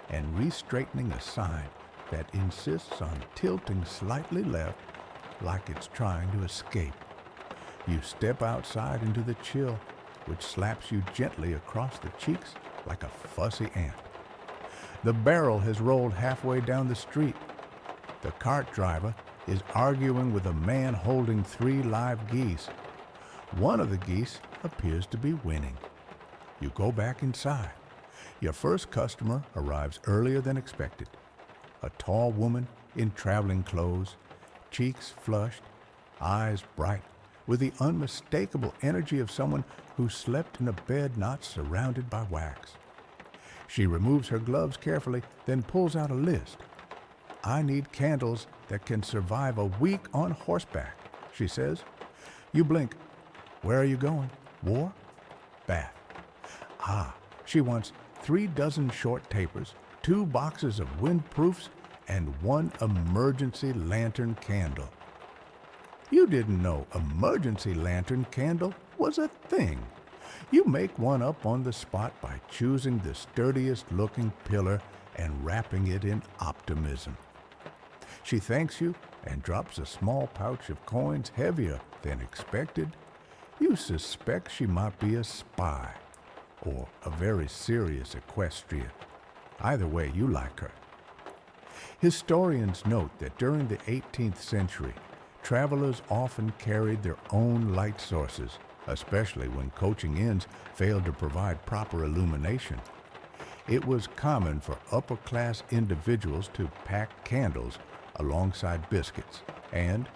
and re-straightening a sign that insists on tilting slightly left like it's trying to escape. You step outside into the chill, which slaps you gently across the cheeks like a fussy ant. The barrel has rolled halfway down the street. The cart driver is arguing with a man holding 3 live geese. One of the geese appears to be winning. You go back inside. Your first customer arrives earlier than expected. A tall woman in traveling clothes, cheeks flushed, eyes bright, with the unmistakable energy of someone who slept in a bed not surrounded by wax. She removes her gloves carefully, then pulls out a list. I need candles that can survive a week on horseback, she says. You blink. Where are you going? War? Bath. She wants 3 dozen short tapers, 2 boxes of windproofs, and 1 emergency lantern candle. You didn't know emergency lantern candle was a thing. You make one up on the spot by choosing the sturdiest looking pillar and wrapping it in optimism. She thanks you and drops a small pouch of coins heavier than expected. You suspect she might be a spy or a very serious equestrian. Either way, you like her. Historians note that during the 18th century, travelers often carried their own light sources, especially when coaching inns failed to provide proper illumination. It was common for upper-class individuals to pack candles alongside biscuits and,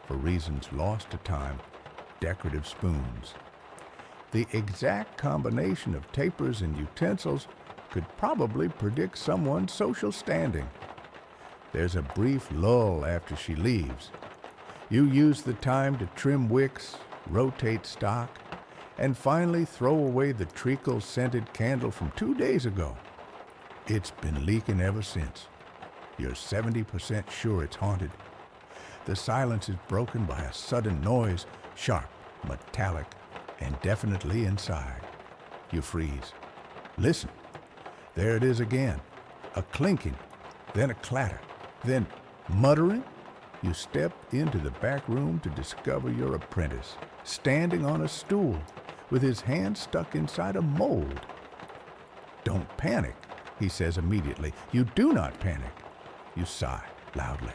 for reasons lost to time, decorative spoons. The exact combination of tapers and utensils could probably predict someone's social standing. There's a brief lull after she leaves. You use the time to trim wicks, rotate stock, and finally throw away the treacle-scented candle from 2 days ago. It's been leaking ever since. You're 70% sure it's haunted. The silence is broken by a sudden noise, sharp, metallic, and definitely inside. You freeze. Listen. There it is again. A clinking, then a clatter, then muttering. You step into the back room to discover your apprentice, standing on a stool with his hand stuck inside a mold. Don't panic, he says immediately. You do not panic. You sigh loudly.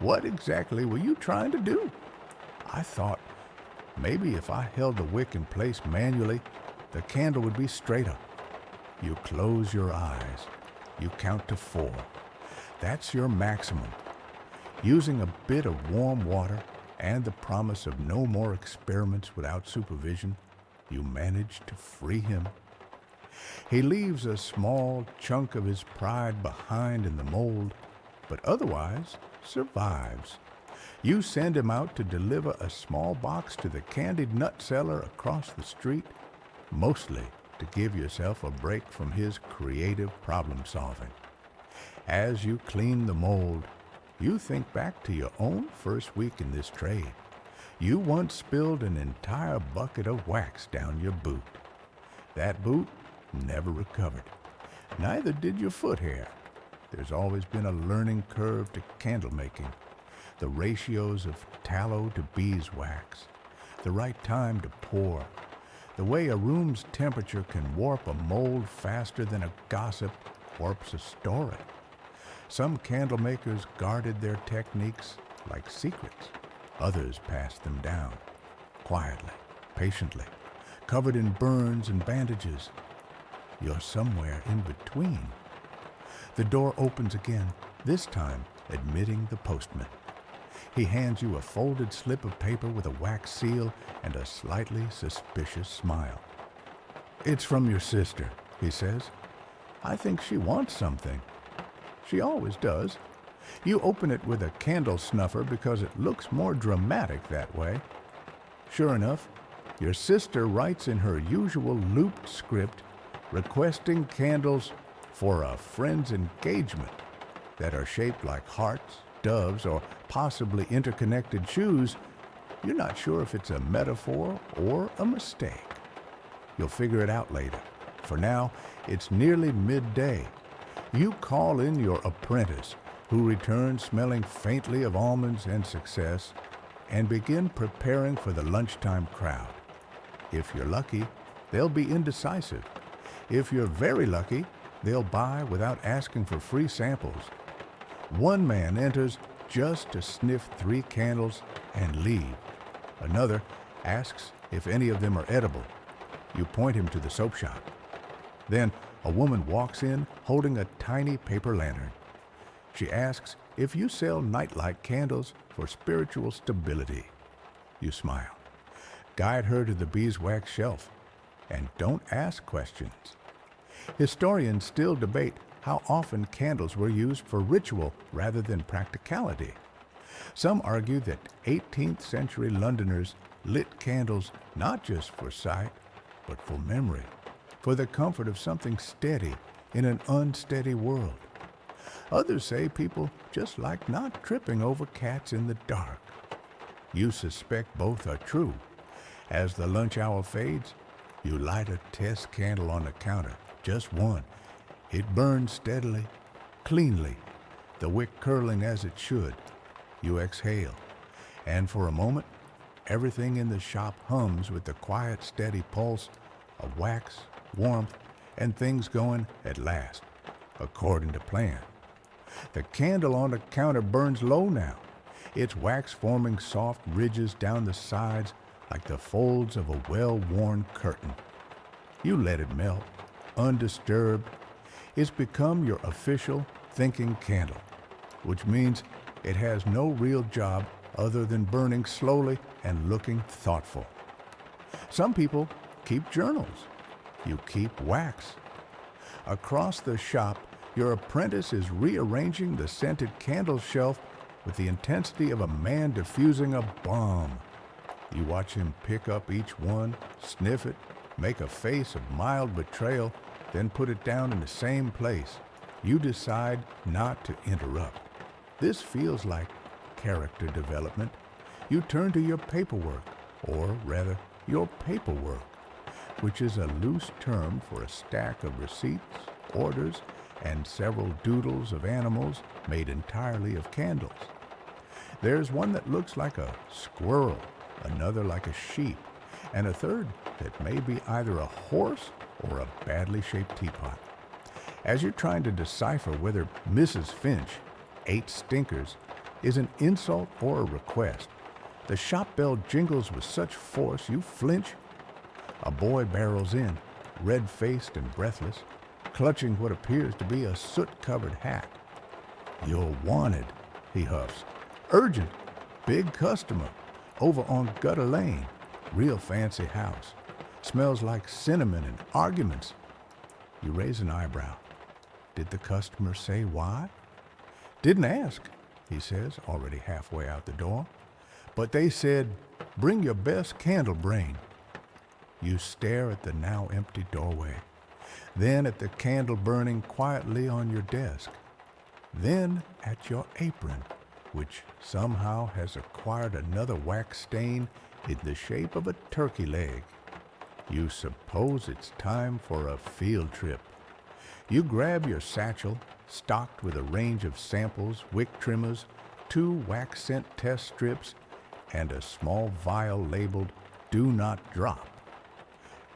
What exactly were you trying to do? I thought maybe if I held the wick in place manually, the candle would be straighter. You close your eyes. You count to 4. That's your maximum. Using a bit of warm water and the promise of no more experiments without supervision, you manage to free him. He leaves a small chunk of his pride behind in the mold, but otherwise survives. You send him out to deliver a small box to the candied nut seller across the street, mostly to give yourself a break from his creative problem solving. As you clean the mold, you think back to your own first week in this trade. You once spilled an entire bucket of wax down your boot. That boot never recovered. Neither did your foot hair. There's always been a learning curve to candle making. The ratios of tallow to beeswax, the right time to pour, the way a room's temperature can warp a mold faster than a gossip warps a story. Some candle makers guarded their techniques like secrets. Others passed them down, quietly, patiently, covered in burns and bandages. You're somewhere in between. The door opens again, this time admitting the postman. He hands you a folded slip of paper with a wax seal and a slightly suspicious smile. It's from your sister, he says. I think she wants something. She always does. You open it with a candle snuffer because it looks more dramatic that way. Sure enough, your sister writes in her usual looped script requesting candles for a friend's engagement that are shaped like hearts, doves, or possibly interconnected shoes. You're not sure if it's a metaphor or a mistake. You'll figure it out later. For now, it's nearly midday. You call in your apprentice, who returns smelling faintly of almonds and success, and begin preparing for the lunchtime crowd. If you're lucky, they'll be indecisive. If you're very lucky, they'll buy without asking for free samples. One man enters just to sniff 3 candles and leave. Another asks if any of them are edible. You point him to the soap shop. Then a woman walks in holding a tiny paper lantern. She asks if you sell nightlight candles for spiritual stability. You smile. Guide her to the beeswax shelf, and don't ask questions. Historians still debate how often candles were used for ritual rather than practicality. Some argue that 18th century Londoners lit candles not just for sight, but for memory, for the comfort of something steady in an unsteady world. Others say people just like not tripping over cats in the dark. You suspect both are true. As the lunch hour fades, you light a test candle on the counter, just one. It burns steadily, cleanly, the wick curling as it should. You exhale, and for a moment, everything in the shop hums with the quiet, steady pulse of wax, warmth, and things going at last, according to plan. The candle on the counter burns low now, its wax forming soft ridges down the sides like the folds of a well-worn curtain. You let it melt, undisturbed. It's become your official thinking candle, which means it has no real job other than burning slowly and looking thoughtful. Some people keep journals. You keep wax. Across the shop, your apprentice is rearranging the scented candle shelf with the intensity of a man diffusing a bomb. You watch him pick up each one, sniff it, make a face of mild betrayal, then put it down in the same place. You decide not to interrupt. This feels like character development. You turn to your paperwork, or rather, your paperwork, which is a loose term for a stack of receipts, orders, and several doodles of animals made entirely of candles. There's one that looks like a squirrel, another like a sheep, and a third that may be either a horse or a badly shaped teapot. As you're trying to decipher whether Mrs. Finch, 8 stinkers, is an insult or a request, the shop bell jingles with such force you flinch. A boy barrels in, red-faced and breathless, clutching what appears to be a soot-covered hat. "You're wanted," he huffs. "Urgent. Big customer. Over on Gutter Lane. Real fancy house. Smells like cinnamon and arguments." You raise an eyebrow. Did the customer say why? "Didn't ask," he says, already halfway out the door. "But they said, bring your best candle brain." You stare at the now empty doorway, then at the candle burning quietly on your desk, then at your apron, which somehow has acquired another wax stain in the shape of a turkey leg. You suppose it's time for a field trip. You grab your satchel, stocked with a range of samples, wick trimmers, 2 wax scent test strips, and a small vial labeled "Do Not Drop."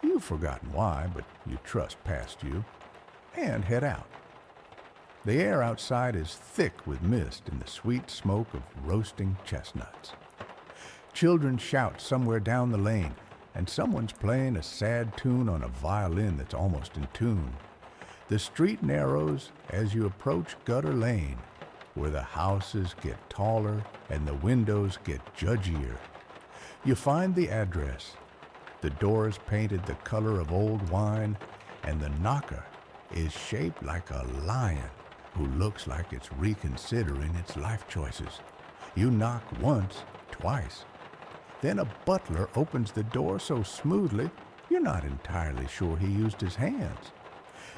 You've forgotten why, but you trust past you, and head out. The air outside is thick with mist and the sweet smoke of roasting chestnuts. Children shout somewhere down the lane, and someone's playing a sad tune on a violin that's almost in tune. The street narrows as you approach Gutter Lane, where the houses get taller and the windows get judgier. You find the address. The door is painted the color of old wine, and the knocker is shaped like a lion who looks like it's reconsidering its life choices. You knock once, twice. Then a butler opens the door so smoothly, you're not entirely sure he used his hands.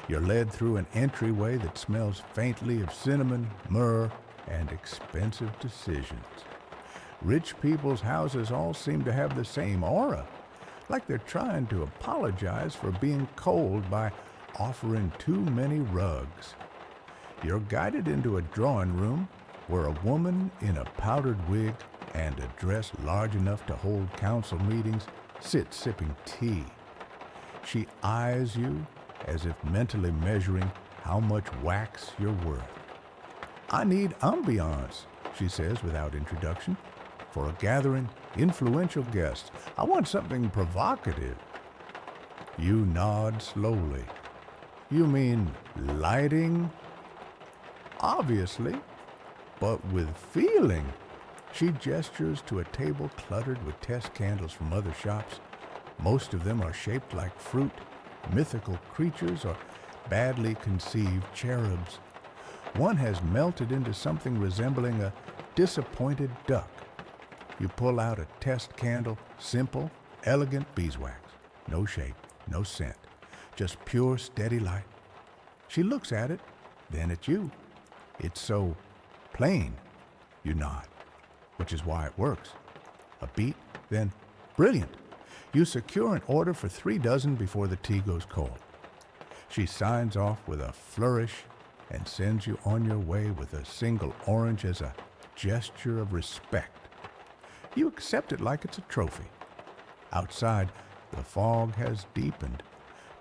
You're led through an entryway that smells faintly of cinnamon, myrrh, and expensive decisions. Rich people's houses all seem to have the same aura, like they're trying to apologize for being cold by offering too many rugs. You're guided into a drawing room where a woman in a powdered wig and a dress large enough to hold council meetings sits sipping tea. She eyes you as if mentally measuring how much wax you're worth. "I need ambiance," she says without introduction. "For a gathering, influential guests. I want something provocative." You nod slowly. "You mean lighting?" "Obviously, but with feeling." She gestures to a table cluttered with test candles from other shops. Most of them are shaped like fruit, mythical creatures, or badly conceived cherubs. One has melted into something resembling a disappointed duck. You pull out a test candle, simple, elegant beeswax. No shape, no scent, just pure, steady light. She looks at it, then at you. It's so plain. You nod, which is why it works. A beat, then brilliant. You secure an order for 3 dozen before the tea goes cold. She signs off with a flourish and sends you on your way with a single orange as a gesture of respect. You accept it like it's a trophy. Outside, the fog has deepened,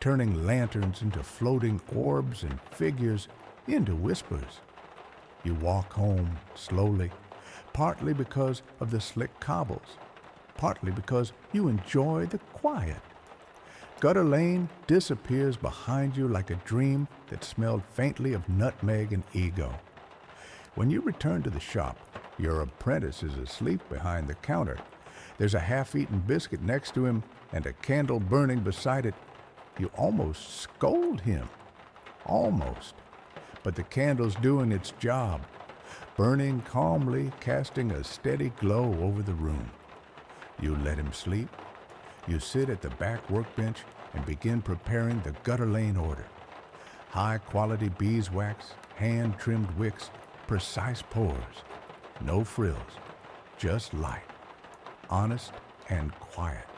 turning lanterns into floating orbs and figures into whispers. You walk home slowly, partly because of the slick cobbles, partly because you enjoy the quiet. Gutter Lane disappears behind you like a dream that smelled faintly of nutmeg and ego. When you return to the shop, your apprentice is asleep behind the counter. There's a half-eaten biscuit next to him and a candle burning beside it. You almost scold him. Almost. But the candle's doing its job, burning calmly, casting a steady glow over the room. You let him sleep. You sit at the back workbench and begin preparing the Gutter Lane order. High-quality beeswax, hand-trimmed wicks, precise pours. No frills, just light, honest and quiet.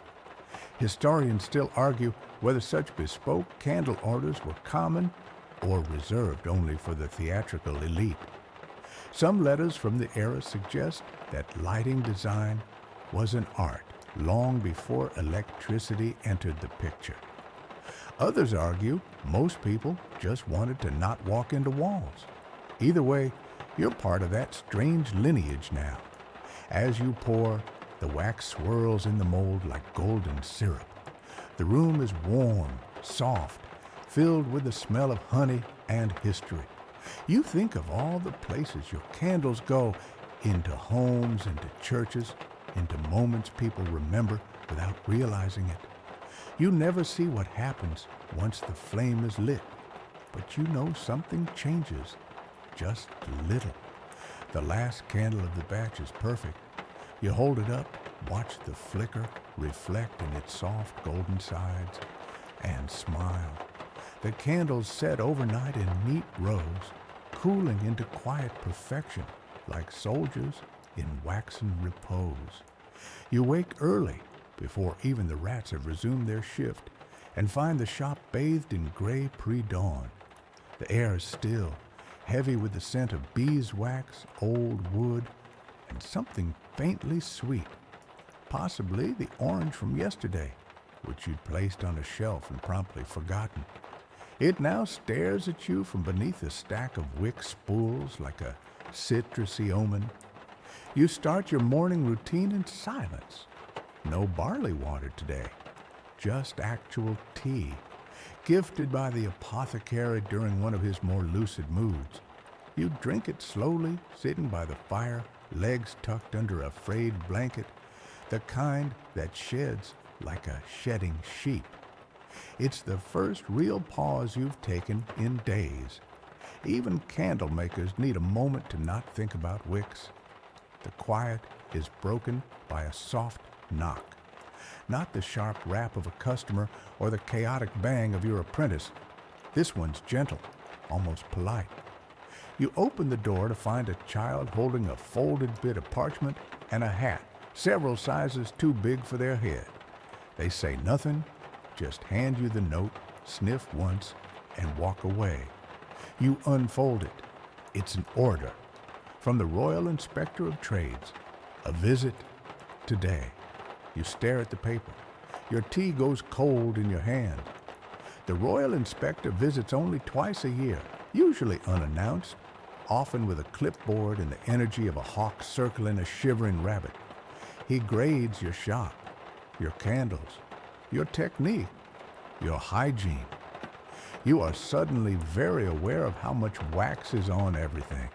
Historians still argue whether such bespoke candle orders were common or reserved only for the theatrical elite. Some letters from the era suggest that lighting design was an art long before electricity entered the picture. Others argue most people just wanted to not walk into walls. Either way, you're part of that strange lineage now. As you pour, the wax swirls in the mold like golden syrup. The room is warm, soft, filled with the smell of honey and history. You think of all the places your candles go, into homes, into churches, into moments people remember without realizing it. You never see what happens once the flame is lit, but you know something changes, just a little. The last candle of the batch is perfect. You hold it up, watch the flicker reflect in its soft golden sides, and smile. The candles set overnight in neat rows, cooling into quiet perfection like soldiers in waxen repose. You wake early, before even the rats have resumed their shift, and find the shop bathed in gray pre-dawn. The air is still, heavy with the scent of beeswax, old wood, and something faintly sweet, possibly the orange from yesterday, which you'd placed on a shelf and promptly forgotten. It now stares at you from beneath a stack of wick spools like a citrusy omen. You start your morning routine in silence. No barley water today, just actual tea, gifted by the apothecary during one of his more lucid moods. You drink it slowly, sitting by the fire, legs tucked under a frayed blanket, the kind that sheds like a shedding sheep. It's the first real pause you've taken in days. Even candle makers need a moment to not think about wicks. The quiet is broken by a soft knock. Not the sharp rap of a customer or the chaotic bang of your apprentice. This one's gentle, almost polite. You open the door to find a child holding a folded bit of parchment and a hat, several sizes too big for their head. They say nothing, just hand you the note, sniff once, and walk away. You unfold it. It's an order from the Royal Inspector of Trades. A visit today. You stare at the paper. Your tea goes cold in your hand. The Royal Inspector visits only twice a year, usually unannounced, often with a clipboard and the energy of a hawk circling a shivering rabbit. He grades your shop, your candles, your technique, your hygiene. You are suddenly very aware of how much wax is on everything.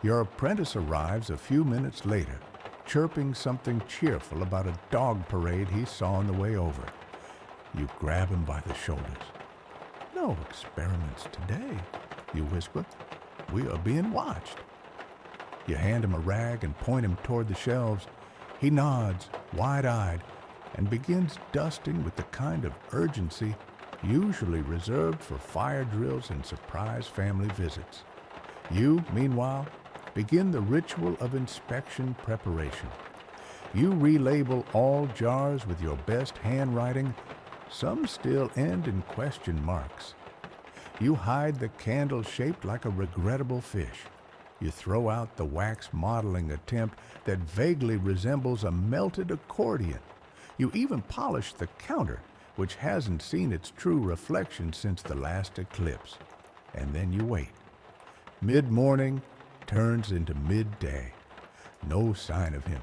Your apprentice arrives a few minutes later, chirping something cheerful about a dog parade he saw on the way over. You grab him by the shoulders. "No experiments today," you whisper. "We are being watched." You hand him a rag and point him toward the shelves. He nods, wide-eyed, and begins dusting with the kind of urgency usually reserved for fire drills and surprise family visits. You, meanwhile, begin the ritual of inspection preparation. You relabel all jars with your best handwriting. Some still end in question marks. You hide the candle shaped like a regrettable fish. You throw out the wax modeling attempt that vaguely resembles a melted accordion. You even polish the counter, which hasn't seen its true reflection since the last eclipse. And then you wait. Mid-morning turns into midday. No sign of him.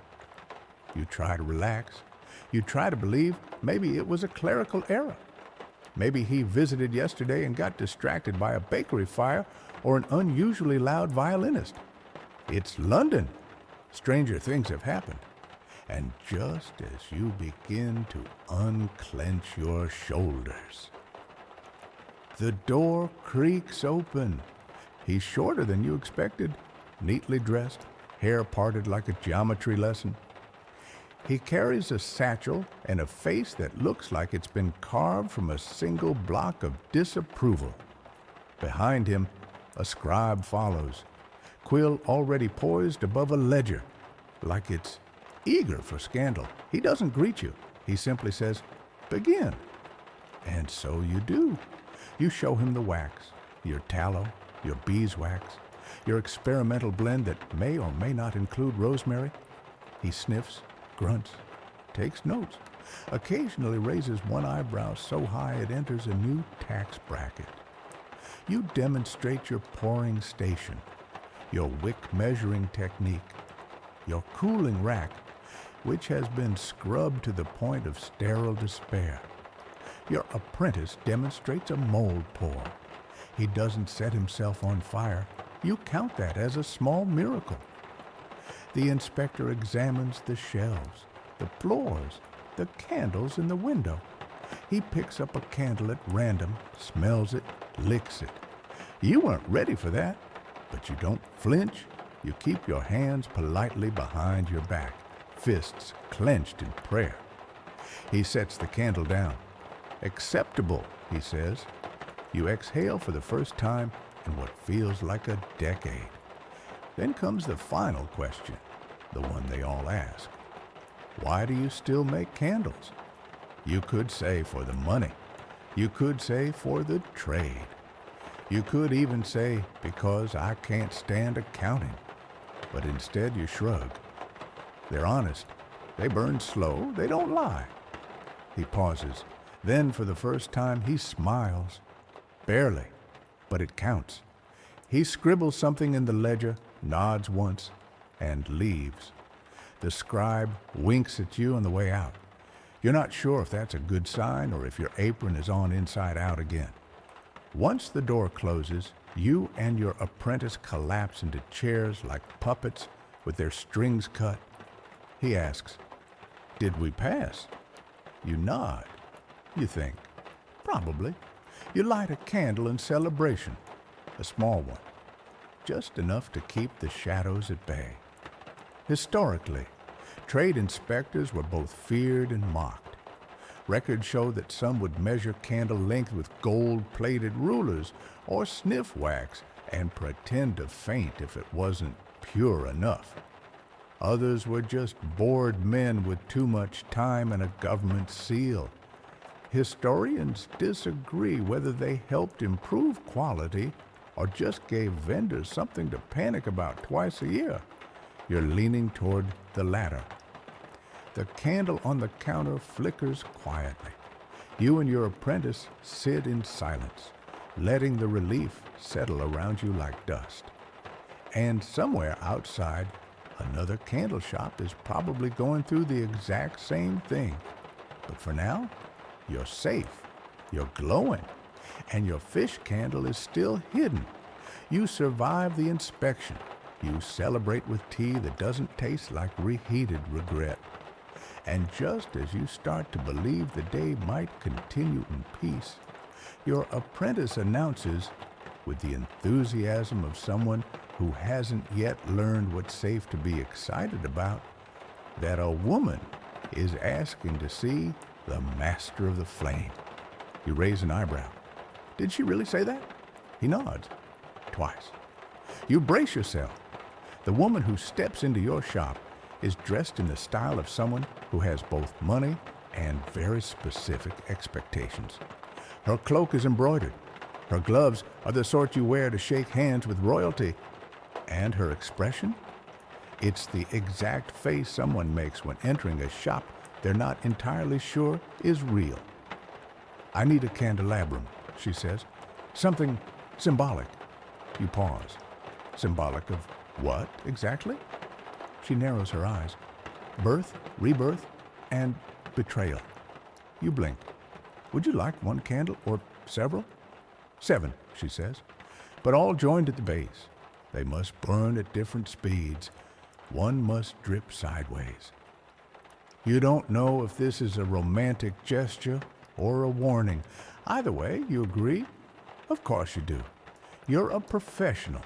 You try to relax. You try to believe maybe it was a clerical error. Maybe he visited yesterday and got distracted by a bakery fire or an unusually loud violinist. It's London. Stranger things have happened. And just as you begin to unclench your shoulders, the door creaks open. He's shorter than you expected, neatly dressed, hair parted like a geometry lesson. He carries a satchel and a face that looks like it's been carved from a single block of disapproval. Behind him, a scribe follows, quill already poised above a ledger, like it's eager for scandal. He doesn't greet you. He simply says, "Begin." And so you do. You show him the wax, your tallow, your beeswax, your experimental blend that may or may not include rosemary. He sniffs, grunts, takes notes, occasionally raises one eyebrow so high it enters a new tax bracket. You demonstrate your pouring station, your wick measuring technique, your cooling rack, which has been scrubbed to the point of sterile despair. Your apprentice demonstrates a mold pour. He doesn't set himself on fire. You count that as a small miracle. The inspector examines the shelves, the floors, the candles in the window. He picks up a candle at random, smells it, licks it. You weren't ready for that, but you don't flinch. You keep your hands politely behind your back, fists clenched in prayer. He sets the candle down. Acceptable, he says. You exhale for the first time in what feels like a decade. Then comes the final question, the one they all ask. Why do you still make candles? You could say for the money. You could say for the trade. You could even say because I can't stand accounting. But instead you shrug. They're honest. They burn slow. They don't lie. He pauses. Then for the first time he smiles. Barely, but it counts. He scribbles something in the ledger, nods once, and leaves. The scribe winks at you on the way out. You're not sure if that's a good sign or if your apron is on inside out again. Once the door closes, you and your apprentice collapse into chairs like puppets with their strings cut. He asks, "Did we pass?" You nod. You think, "Probably." You light a candle in celebration, a small one, just enough to keep the shadows at bay. Historically, trade inspectors were both feared and mocked. Records show that some would measure candle length with gold-plated rulers or sniff wax and pretend to faint if it wasn't pure enough. Others were just bored men with too much time and a government seal. Historians disagree whether they helped improve quality or just gave vendors something to panic about twice a year. You're leaning toward the latter. The candle on the counter flickers quietly. You and your apprentice sit in silence, letting the relief settle around you like dust. And somewhere outside, another candle shop is probably going through the exact same thing. But for now, you're safe, you're glowing, and your fish candle is still hidden. You survive the inspection. You celebrate with tea that doesn't taste like reheated regret. And just as you start to believe the day might continue in peace, your apprentice announces, with the enthusiasm of someone who hasn't yet learned what's safe to be excited about, that a woman is asking to see the master of the flame. You raise an eyebrow. Did she really say that? He nods. Twice. You brace yourself. The woman who steps into your shop is dressed in the style of someone who has both money and very specific expectations. Her cloak is embroidered. Her gloves are the sort you wear to shake hands with royalty. And her expression? It's the exact face someone makes when entering a shop they're not entirely sure is real. "I need a candelabrum," she says. "Something symbolic." You pause. Symbolic of what, exactly? She narrows her eyes. Birth, rebirth, and betrayal. You blink. "Would you like one candle or several?" "7," she says, "but all joined at the base. They must burn at different speeds. One must drip sideways." You don't know if this is a romantic gesture or a warning. Either way, you agree? Of course you do. You're a professional.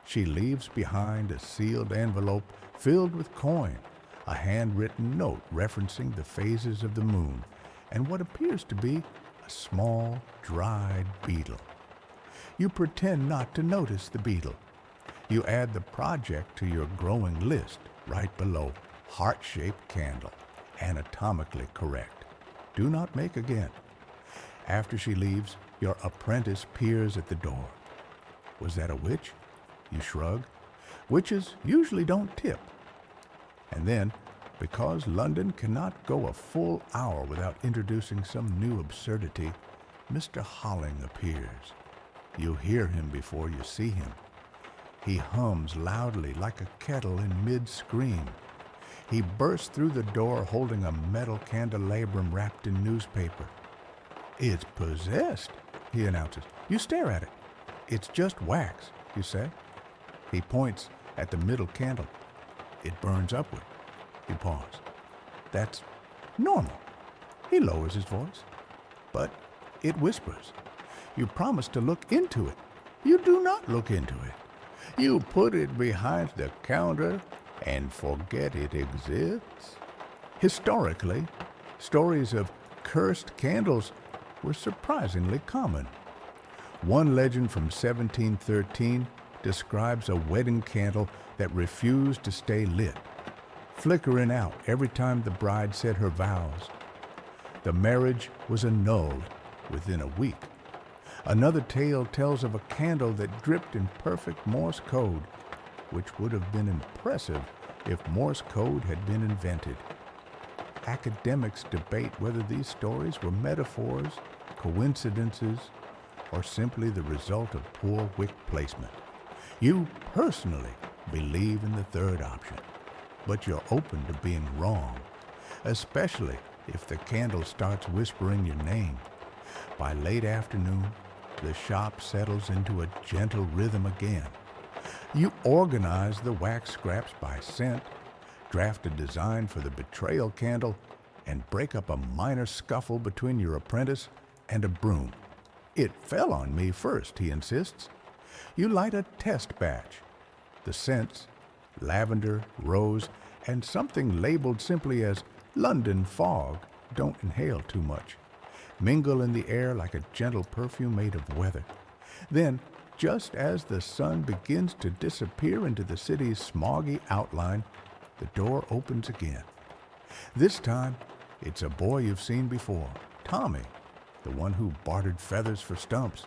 She leaves behind a sealed envelope filled with coin, a handwritten note referencing the phases of the moon, and what appears to be a small, dried beetle. You pretend not to notice the beetle. You add the project to your growing list right below heart-shaped candle, anatomically correct. Do not make again. After she leaves, your apprentice peers at the door. Was that a witch? You shrug. Witches usually don't tip. And then, Because London cannot go a full hour without introducing some new absurdity, Mr. Holling appears. You hear him before you see him. He hums loudly like a kettle in mid-scream. He bursts through the door holding a metal candelabrum wrapped in newspaper. "It's possessed," he announces. You stare at it. "It's just wax," you say. He points at the middle candle. "It burns upward." You pause. "That's normal." He lowers his voice. "But it whispers. You promise to look into it. You do not look into it. You put it behind the counter and forget it exists." Historically, stories of cursed candles were surprisingly common. One legend from 1713 describes a wedding candle that refused to stay lit, flickering out every time the bride said her vows. The marriage was annulled within a week. Another tale tells of a candle that dripped in perfect Morse code, which would have been impressive if Morse code had been invented. Academics debate whether these stories were metaphors, coincidences, or simply the result of poor wick placement. You personally believe in the third option, but you're open to being wrong, especially if the candle starts whispering your name. By late afternoon, the shop settles into a gentle rhythm again. You organize the wax scraps by scent, draft a design for the betrayal candle, and break up a minor scuffle between your apprentice and a broom. "It fell on me first," he insists. You light a test batch. The scents, lavender, rose, and something labeled simply as London fog, don't inhale too much, mingle in the air like a gentle perfume made of weather. Then, just as the sun begins to disappear into the city's smoggy outline, the door opens again. This time, it's a boy you've seen before, Tommy, the one who bartered feathers for stumps.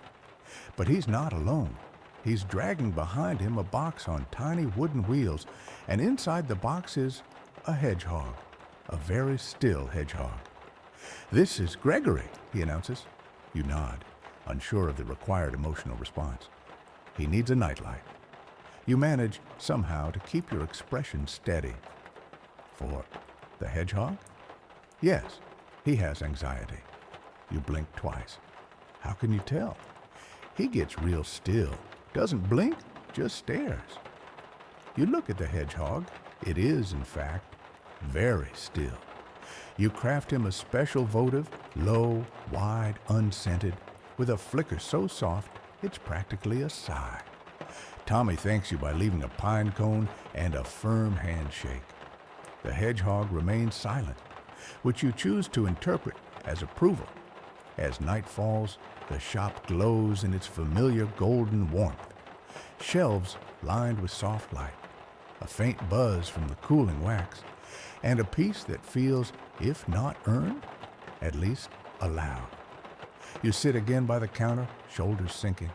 But he's not alone. He's dragging behind him a box on tiny wooden wheels, and inside the box is a hedgehog, a very still hedgehog. "This is Gregory," he announces. You nod, unsure of the required emotional response. He needs a nightlight. You manage somehow to keep your expression steady. "For the hedgehog?" "Yes, he has anxiety." You blink twice. "How can you tell?" He gets real still, doesn't blink, just stares. You look at the hedgehog. It is, in fact, very still. You craft him a special votive, low, wide, unscented, with a flicker so soft it's practically a sigh. Tommy thanks you by leaving a pine cone and a firm handshake. The hedgehog remains silent, which you choose to interpret as approval. As night falls, the shop glows in its familiar golden warmth. Shelves lined with soft light, a faint buzz from the cooling wax, and a peace that feels, if not earned, at least allowed. You sit again by the counter, shoulders sinking.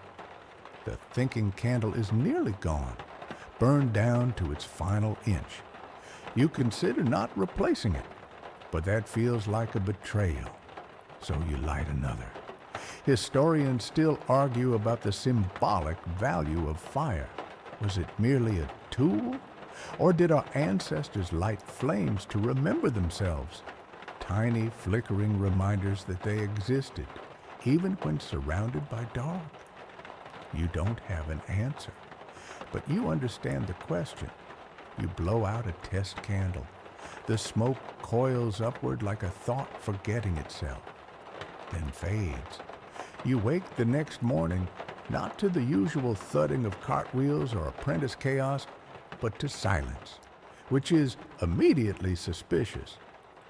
The thinking candle is nearly gone, burned down to its final inch. You consider not replacing it, but that feels like a betrayal, so you light another. Historians still argue about the symbolic value of fire. Was it merely a tool? Or did our ancestors light flames to remember themselves? Tiny, flickering reminders that they existed, even when surrounded by dark. You don't have an answer, but you understand the question. You blow out a test candle. The smoke coils upward like a thought forgetting itself, then fades. You wake the next morning, not to the usual thudding of cartwheels or apprentice chaos, but to silence, which is immediately suspicious.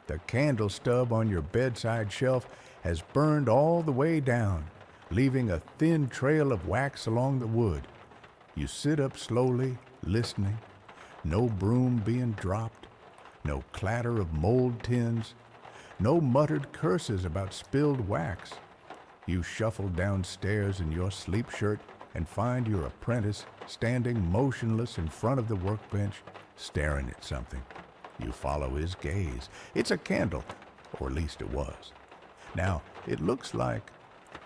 The candle stub on your bedside shelf has burned all the way down, leaving a thin trail of wax along the wood. You sit up slowly, listening. No broom being dropped, no clatter of mold tins, no muttered curses about spilled wax. You shuffle downstairs in your sleep shirt and find your apprentice standing motionless in front of the workbench, staring at something. You follow his gaze. It's a candle, or at least it was. Now, it looks like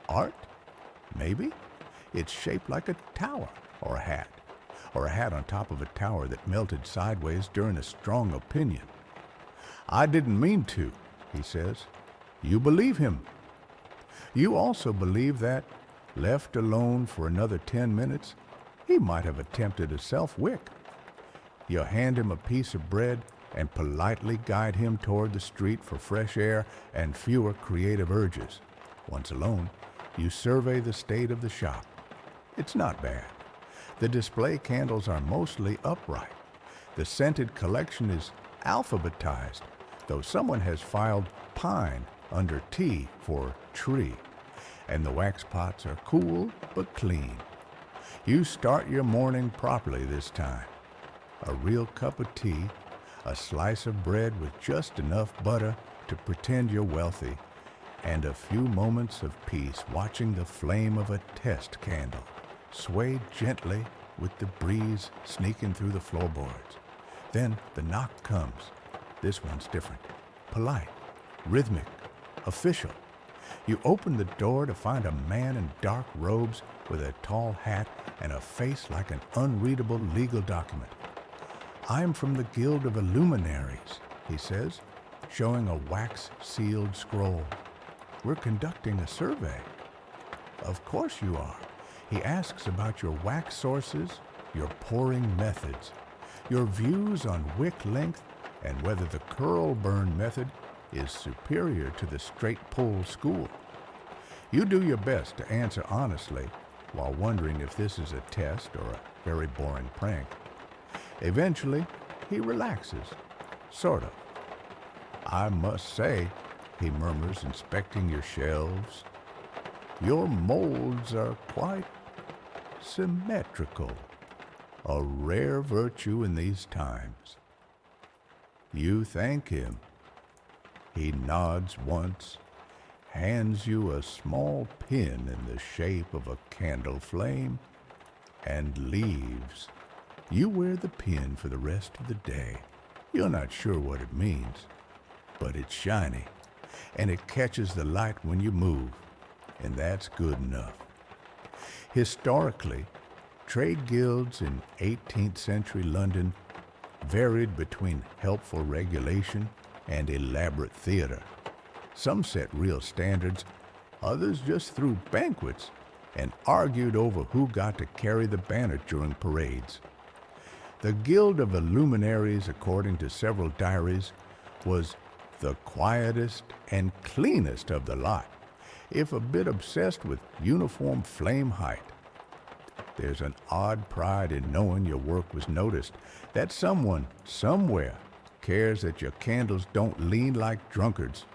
art, maybe? It's shaped like a tower or a hat on top of a tower that melted sideways during a strong opinion. I didn't mean to, he says. You believe him. You also believe that, left alone for another 10 minutes, he might have attempted a self-wick. You hand him a piece of bread and politely guide him toward the street for fresh air and fewer creative urges. Once alone, you survey the state of the shop. It's not bad. The display candles are mostly upright. The scented collection is alphabetized, though someone has filed pine under T for tree. And the wax pots are cool but clean. You start your morning properly this time. A real cup of tea, a slice of bread with just enough butter to pretend you're wealthy, and a few moments of peace watching the flame of a test candle sway gently with the breeze sneaking through the floorboards. Then the knock comes. This one's different. Polite, rhythmic, official. You open the door to find a man in dark robes with a tall hat and a face like an unreadable legal document. I'm from the Guild of Illuminaries, he says, showing a wax-sealed scroll. We're conducting a survey. Of course you are. He asks about your wax sources, your pouring methods, your views on wick length, and whether the curl burn method is superior to the straight pull school. You do your best to answer honestly while wondering if this is a test or a very boring prank. Eventually, he relaxes, sort of. I must say, he murmurs, inspecting your shelves, your molds are quite symmetrical, a rare virtue in these times. You thank him. He nods once, hands you a small pin in the shape of a candle flame, and leaves. You wear the pin for the rest of the day. You're not sure what it means, but it's shiny, and it catches the light when you move, and that's good enough. Historically, trade guilds in 18th century London varied between helpful regulation and elaborate theater. Some set real standards, others just threw banquets and argued over who got to carry the banner during parades. The Guild of Illuminaries, according to several diaries, was the quietest and cleanest of the lot, if a bit obsessed with uniform flame height. There's an odd pride in knowing your work was noticed, that someone, somewhere, cares that your candles don't lean like drunkards.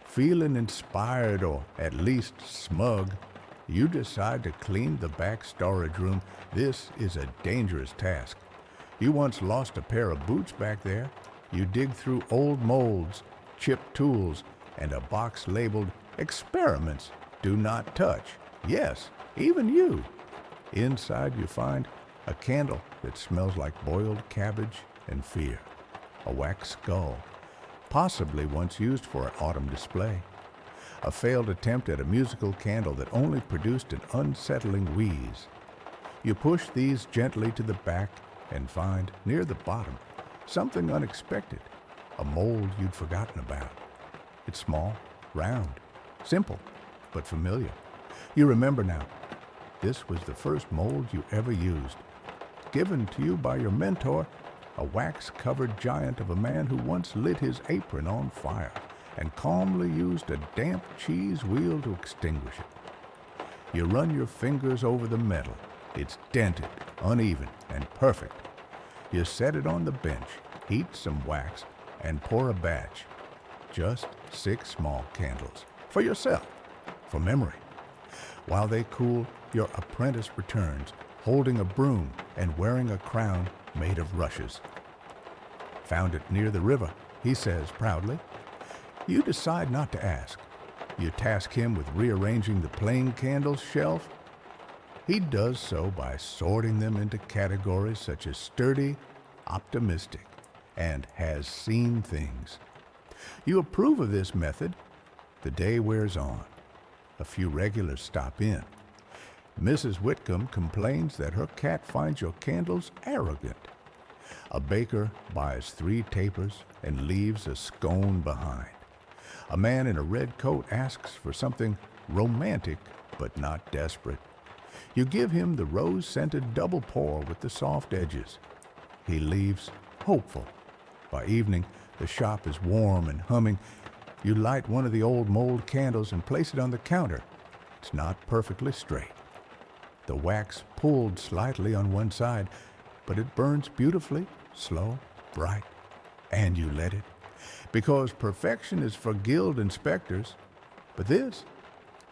Feeling inspired, or at least smug, you decide to clean the back storage room. This is a dangerous task. You once lost a pair of boots back there. You dig through old molds, chipped tools, and a box labeled "Experiments Do Not Touch." Yes, even you. Inside you find a candle that smells like boiled cabbage and fear. A wax skull, possibly once used for an autumn display. A failed attempt at a musical candle that only produced an unsettling wheeze. You push these gently to the back and find, near the bottom, something unexpected, a mold you'd forgotten about. It's small, round, simple, but familiar. You remember now. This was the first mold you ever used, given to you by your mentor, a wax-covered giant of a man who once lit his apron on fire and calmly used a damp cheese wheel to extinguish it. You run your fingers over the metal. It's dented, uneven, and perfect. You set it on the bench, heat some wax, and pour a batch. Just 6 small candles. For yourself. For memory. While they cool, your apprentice returns, holding a broom and wearing a crown made of rushes. Found it near the river, he says proudly. You decide not to ask. You task him with rearranging the plain candles shelf. He does so by sorting them into categories such as sturdy, optimistic, and has seen things. You approve of this method. The day wears on. A few regulars stop in. Mrs. Whitcomb complains that her cat finds your candles arrogant. A baker buys 3 tapers and leaves a scone behind. A man in a red coat asks for something romantic but not desperate. You give him the rose-scented double pour with the soft edges. He leaves hopeful. By evening, the shop is warm and humming. You light one of the old mold candles and place it on the counter. It's not perfectly straight. The wax pulled slightly on one side, but it burns beautifully, slow, bright, and you let it. Because perfection is for guild inspectors, but this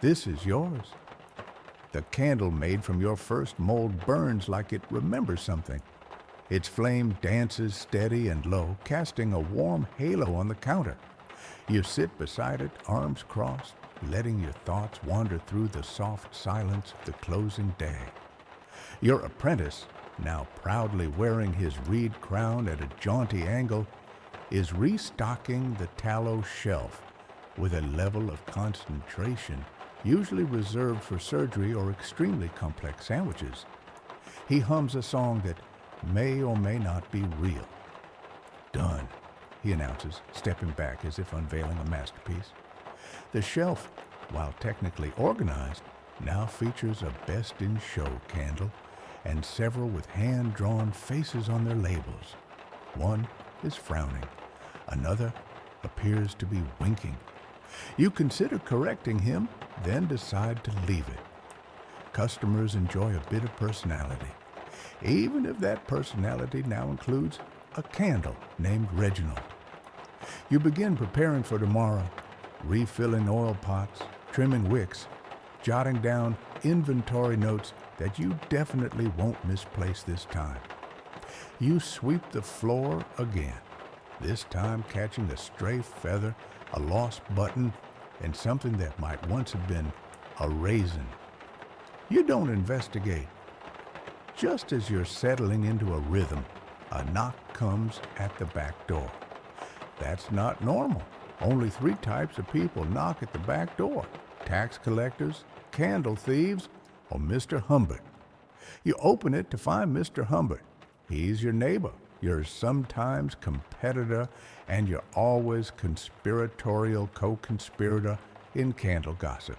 is yours. The candle made from your first mold burns like it remembers something. Its flame dances steady and low, casting a warm halo on the counter. You sit beside it, arms crossed, letting your thoughts wander through the soft silence of the closing day. Your apprentice, now proudly wearing his reed crown at a jaunty angle, is restocking the tallow shelf with a level of concentration usually reserved for surgery or extremely complex sandwiches. He hums a song that may or may not be real. "Done," he announces, stepping back as if unveiling a masterpiece. The shelf, while technically organized, now features a best-in-show candle and several with hand-drawn faces on their labels. One is frowning. Another appears to be winking. You consider correcting him, then decide to leave it. Customers enjoy a bit of personality, even if that personality now includes a candle named Reginald. You begin preparing for tomorrow, refilling oil pots, trimming wicks, jotting down inventory notes that you definitely won't misplace this time. You sweep the floor again, this time catching a stray feather, a lost button, and something that might once have been a raisin. You don't investigate. Just as you're settling into a rhythm, a knock comes at the back door. That's not normal. Only 3 types of people knock at the back door: tax collectors, candle thieves, or Mr. Humbert. You open it to find Mr. Humbert. He's your neighbor, your sometimes competitor, and your always conspiratorial co-conspirator in candle gossip.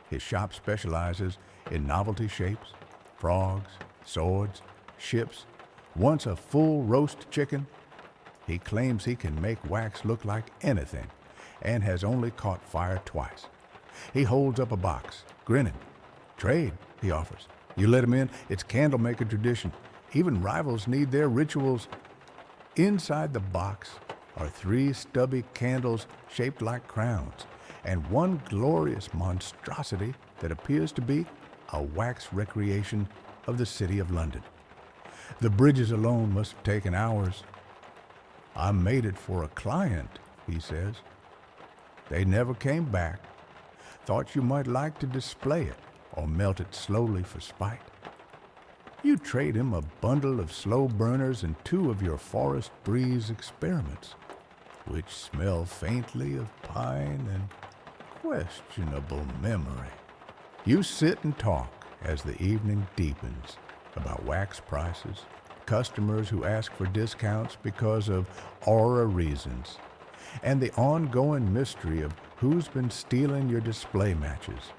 His shop specializes in novelty shapes, frogs, swords, ships, once a full roast chicken. He claims he can make wax look like anything and has only caught fire twice. He holds up a box, grinning. "Trade," he offers. You let him in. It's candle-maker tradition. Even rivals need their rituals. Inside the box are 3 stubby candles shaped like crowns, and one glorious monstrosity that appears to be a wax recreation of the city of London. The bridges alone must have taken hours. "I made it for a client," he says. "They never came back. Thought you might like to display it or melt it slowly for spite." You trade him a bundle of slow burners and 2 of your forest breeze experiments, which smell faintly of pine and questionable memory. You sit and talk as the evening deepens about wax prices, customers who ask for discounts because of aura reasons, and the ongoing mystery of who's been stealing your display matches.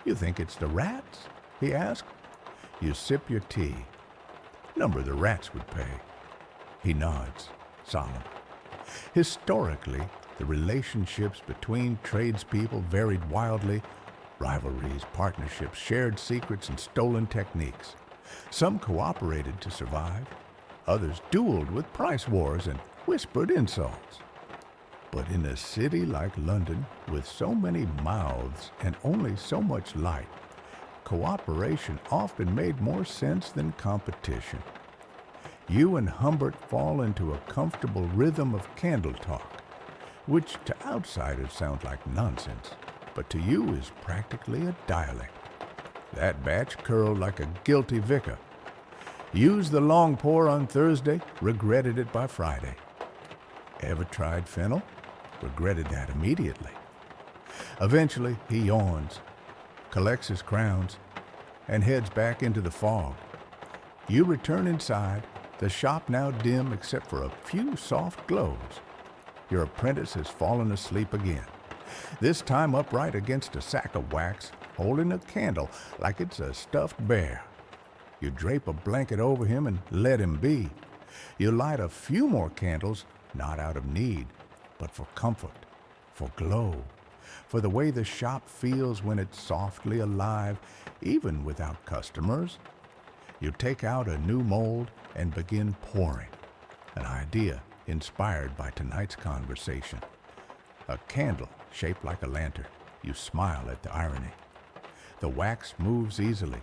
"You think it's the rats?" he asks. You sip your tea. "Number the rats would pay." He nods, solemn. Historically, the relationships between tradespeople varied wildly. Rivalries, partnerships, shared secrets, and stolen techniques. Some cooperated to survive. Others dueled with price wars and whispered insults. But in a city like London, with so many mouths and only so much light, cooperation often made more sense than competition. You and Humbert fall into a comfortable rhythm of candle talk, which to outsiders sounds like nonsense, but to you is practically a dialect. That batch curled like a guilty vicar. Used the long pour on Thursday, regretted it by Friday. Ever tried fennel? Regretted that immediately. Eventually, he yawns, collects his crowns, and heads back into the fog. You return inside, the shop now dim except for a few soft glows. Your apprentice has fallen asleep again, this time upright against a sack of wax, holding a candle like it's a stuffed bear. You drape a blanket over him and let him be. You light a few more candles, not out of need, but for comfort, for glow, for the way the shop feels when it's softly alive, even without customers. You take out a new mold and begin pouring, an idea inspired by tonight's conversation. A candle shaped like a lantern. You smile at the irony. The wax moves easily,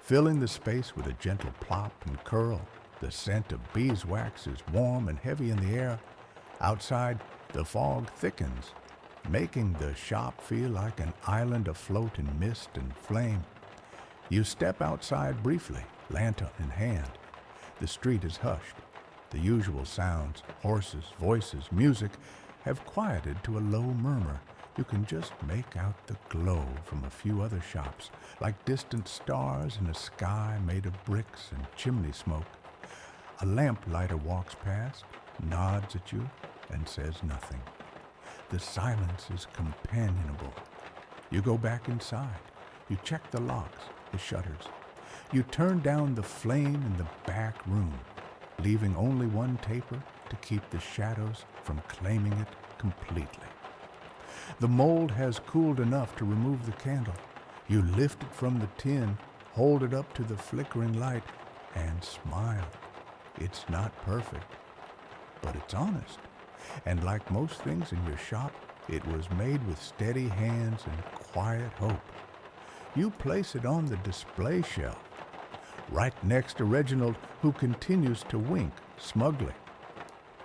filling the space with a gentle plop and curl. The scent of beeswax is warm and heavy in the air. Outside, the fog thickens, making the shop feel like an island afloat in mist and flame. You step outside briefly, lantern in hand. The street is hushed. The usual sounds, horses, voices, music, have quieted to a low murmur. You can just make out the glow from a few other shops, like distant stars in a sky made of bricks and chimney smoke. A lamplighter walks past, nods at you, and says nothing. The silence is companionable. You go back inside. You check the locks, the shutters. You turn down the flame in the back room, leaving only one taper to keep the shadows from claiming it completely. The mold has cooled enough to remove the candle. You lift it from the tin, hold it up to the flickering light, and smile. It's not perfect, but it's honest. And like most things in your shop, it was made with steady hands and quiet hope. You place it on the display shelf, right next to Reginald, who continues to wink smugly.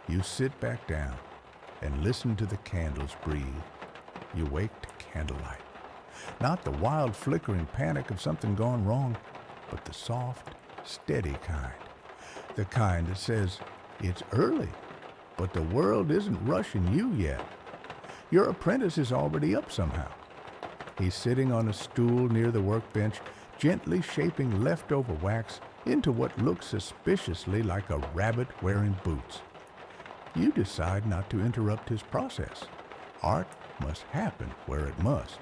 You sit back down and listen to the candles breathe. You wake to candlelight. Not the wild flickering panic of something gone wrong, but the soft, steady kind. The kind that says, it's early, but the world isn't rushing you yet. Your apprentice is already up somehow. He's sitting on a stool near the workbench, gently shaping leftover wax into what looks suspiciously like a rabbit wearing boots. You decide not to interrupt his process. Art must happen where it must.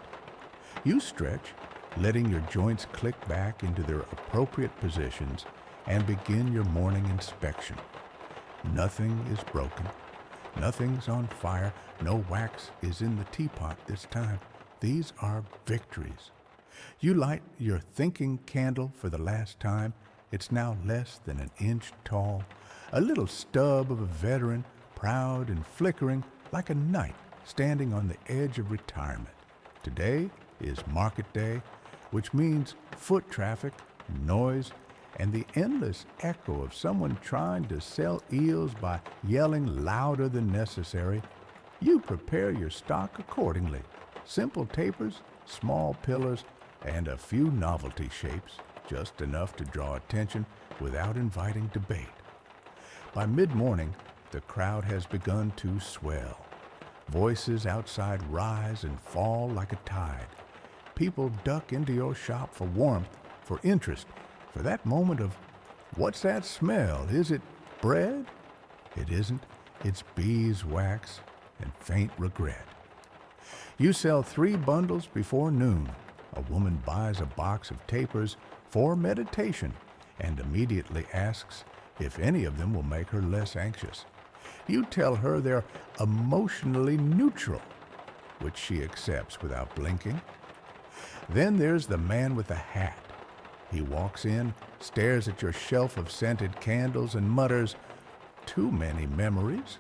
You stretch, letting your joints click back into their appropriate positions, and begin your morning inspection. Nothing is broken. Nothing's on fire. No wax is in the teapot this time. These are victories. You light your thinking candle for the last time. It's now less than an inch tall, a little stub of a veteran, proud and flickering like a knight standing on the edge of retirement. Today is market day, which means foot traffic, noise, and the endless echo of someone trying to sell eels by yelling louder than necessary. You prepare your stock accordingly. Simple tapers, small pillars, and a few novelty shapes, just enough to draw attention without inviting debate. By mid-morning, the crowd has begun to swell. Voices outside rise and fall like a tide. People duck into your shop for warmth, for interest, for that moment of, what's that smell? Is it bread? It isn't. It's beeswax and faint regret. You sell 3 bundles before noon. A woman buys a box of tapers for meditation and immediately asks if any of them will make her less anxious. You tell her they're emotionally neutral, which she accepts without blinking. Then there's the man with the hat. He walks in, stares at your shelf of scented candles, and mutters, "Too many memories,"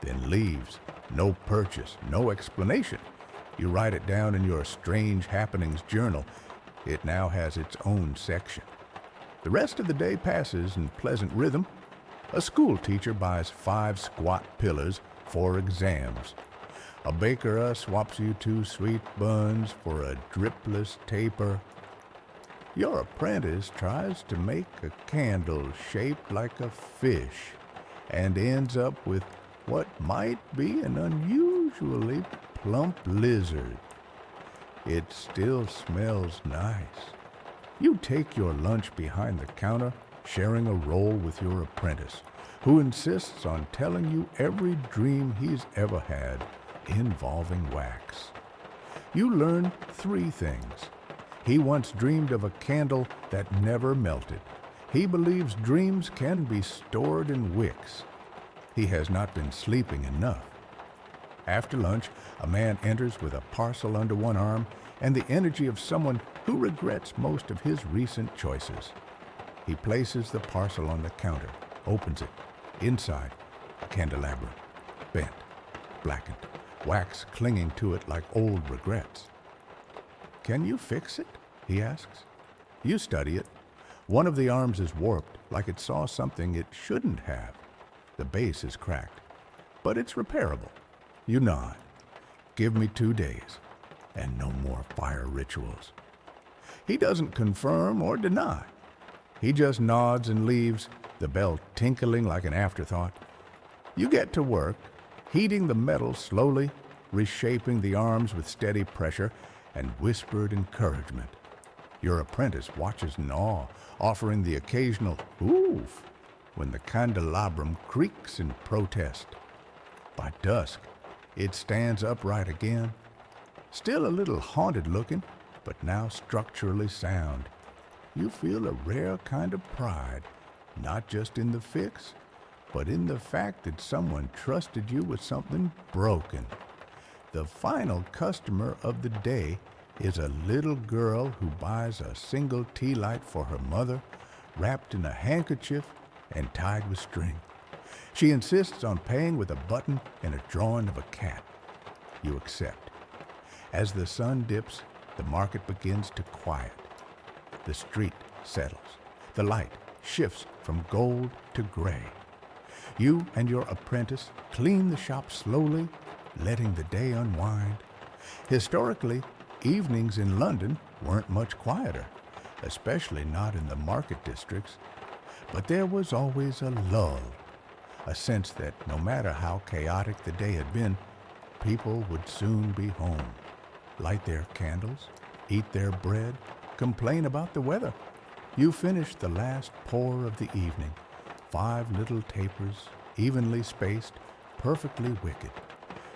then leaves. No purchase, no explanation. You write it down in your Strange Happenings journal. It now has its own section. The rest of the day passes in pleasant rhythm. A school teacher buys 5 squat pillars for exams. A baker swaps you 2 sweet buns for a dripless taper. Your apprentice tries to make a candle shaped like a fish and ends up with what might be an unusually plump lizard. It still smells nice. You take your lunch behind the counter, sharing a roll with your apprentice, who insists on telling you every dream he's ever had involving wax. You learn 3 things. He once dreamed of a candle that never melted. He believes dreams can be stored in wicks. He has not been sleeping enough. After lunch, a man enters with a parcel under one arm and the energy of someone who regrets most of his recent choices. He places the parcel on the counter, opens it. Inside, a candelabrum, bent, blackened, wax clinging to it like old regrets. "Can you fix it?" he asks. You study it. One of the arms is warped, like it saw something it shouldn't have. The base is cracked, but it's repairable. You nod. "Give me 2 days, and no more fire rituals." He doesn't confirm or deny. He just nods and leaves, the bell tinkling like an afterthought. You get to work, heating the metal slowly, reshaping the arms with steady pressure and whispered encouragement. Your apprentice watches in awe, offering the occasional "oof" when the candelabrum creaks in protest. By dusk, it stands upright again, still a little haunted looking, but now structurally sound. You feel a rare kind of pride, not just in the fix, but in the fact that someone trusted you with something broken. The final customer of the day is a little girl who buys a single tea light for her mother, wrapped in a handkerchief and tied with string. She insists on paying with a button and a drawing of a cat. You accept. As the sun dips, the market begins to quiet. The street settles. The light shifts from gold to gray. You and your apprentice clean the shop slowly, letting the day unwind. Historically, evenings in London weren't much quieter, especially not in the market districts. But there was always a lull, a sense that no matter how chaotic the day had been, people would soon be home, light their candles, eat their bread, complain about the weather. You finish the last pour of the evening, 5 little tapers, evenly spaced, perfectly wicked.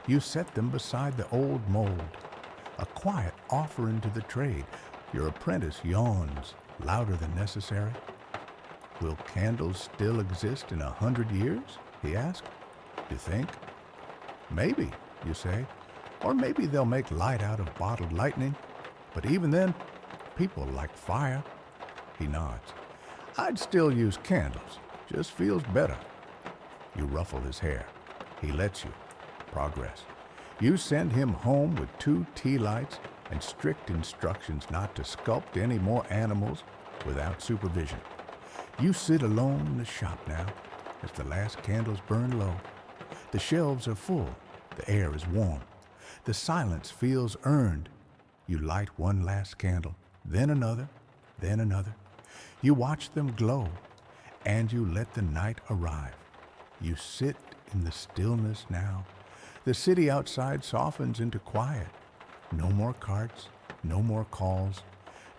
You set them beside the old mold, a quiet offering to the trade. Your apprentice yawns, louder than necessary. "Will candles still exist in 100 years?" he asks. You think? "Maybe," you say. "Or maybe they'll make light out of bottled lightning. But even then, people like fire." He nods. "I'd still use candles. Just feels better." You ruffle his hair. He lets you. Progress. You send him home with 2 tea lights and strict instructions not to sculpt any more animals without supervision. You sit alone in the shop now as the last candles burn low. The shelves are full. The air is warm. The silence feels earned. You light one last candle, then another, then another. You watch them glow, and you let the night arrive. You sit in the stillness now. The city outside softens into quiet. No more carts, no more calls,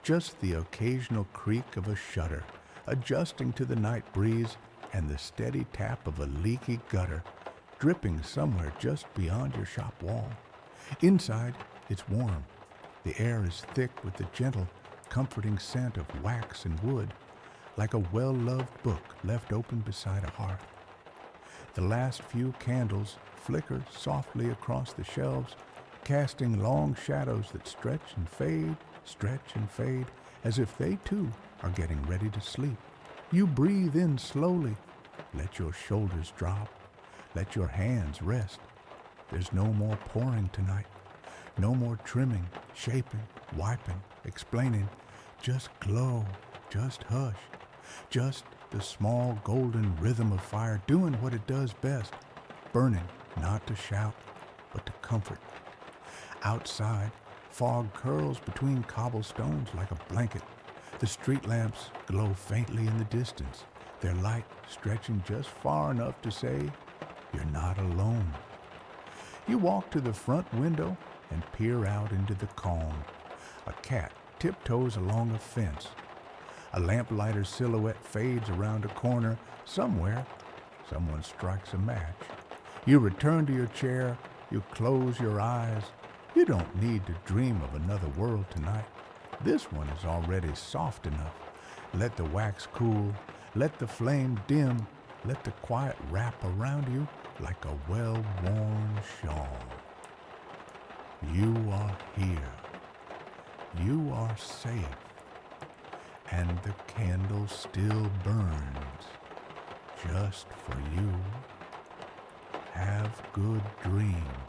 just the occasional creak of a shutter, adjusting to the night breeze, and the steady tap of a leaky gutter, dripping somewhere just beyond your shop wall. Inside, it's warm. The air is thick with the gentle, comforting scent of wax and wood, like a well-loved book left open beside a hearth. The last few candles flicker softly across the shelves, casting long shadows that stretch and fade, as if they too are getting ready to sleep. You breathe in slowly, let your shoulders drop, let your hands rest. There's no more pouring tonight, no more trimming, shaping, wiping, explaining. Just glow, just hush, just the small golden rhythm of fire doing what it does best, burning not to shout, but to comfort. Outside, fog curls between cobblestones like a blanket. The street lamps glow faintly in the distance, their light stretching just far enough to say, "You're not alone." You walk to the front window and peer out into the calm. A cat tiptoes along a fence. A lamplighter's silhouette fades around a corner. Somewhere, someone strikes a match. You return to your chair. You close your eyes. You don't need to dream of another world tonight. This one is already soft enough. Let the wax cool. Let the flame dim. Let the quiet wrap around you like a well-worn shawl. You are here. You are safe. And the candle still burns just for you. Have good dreams.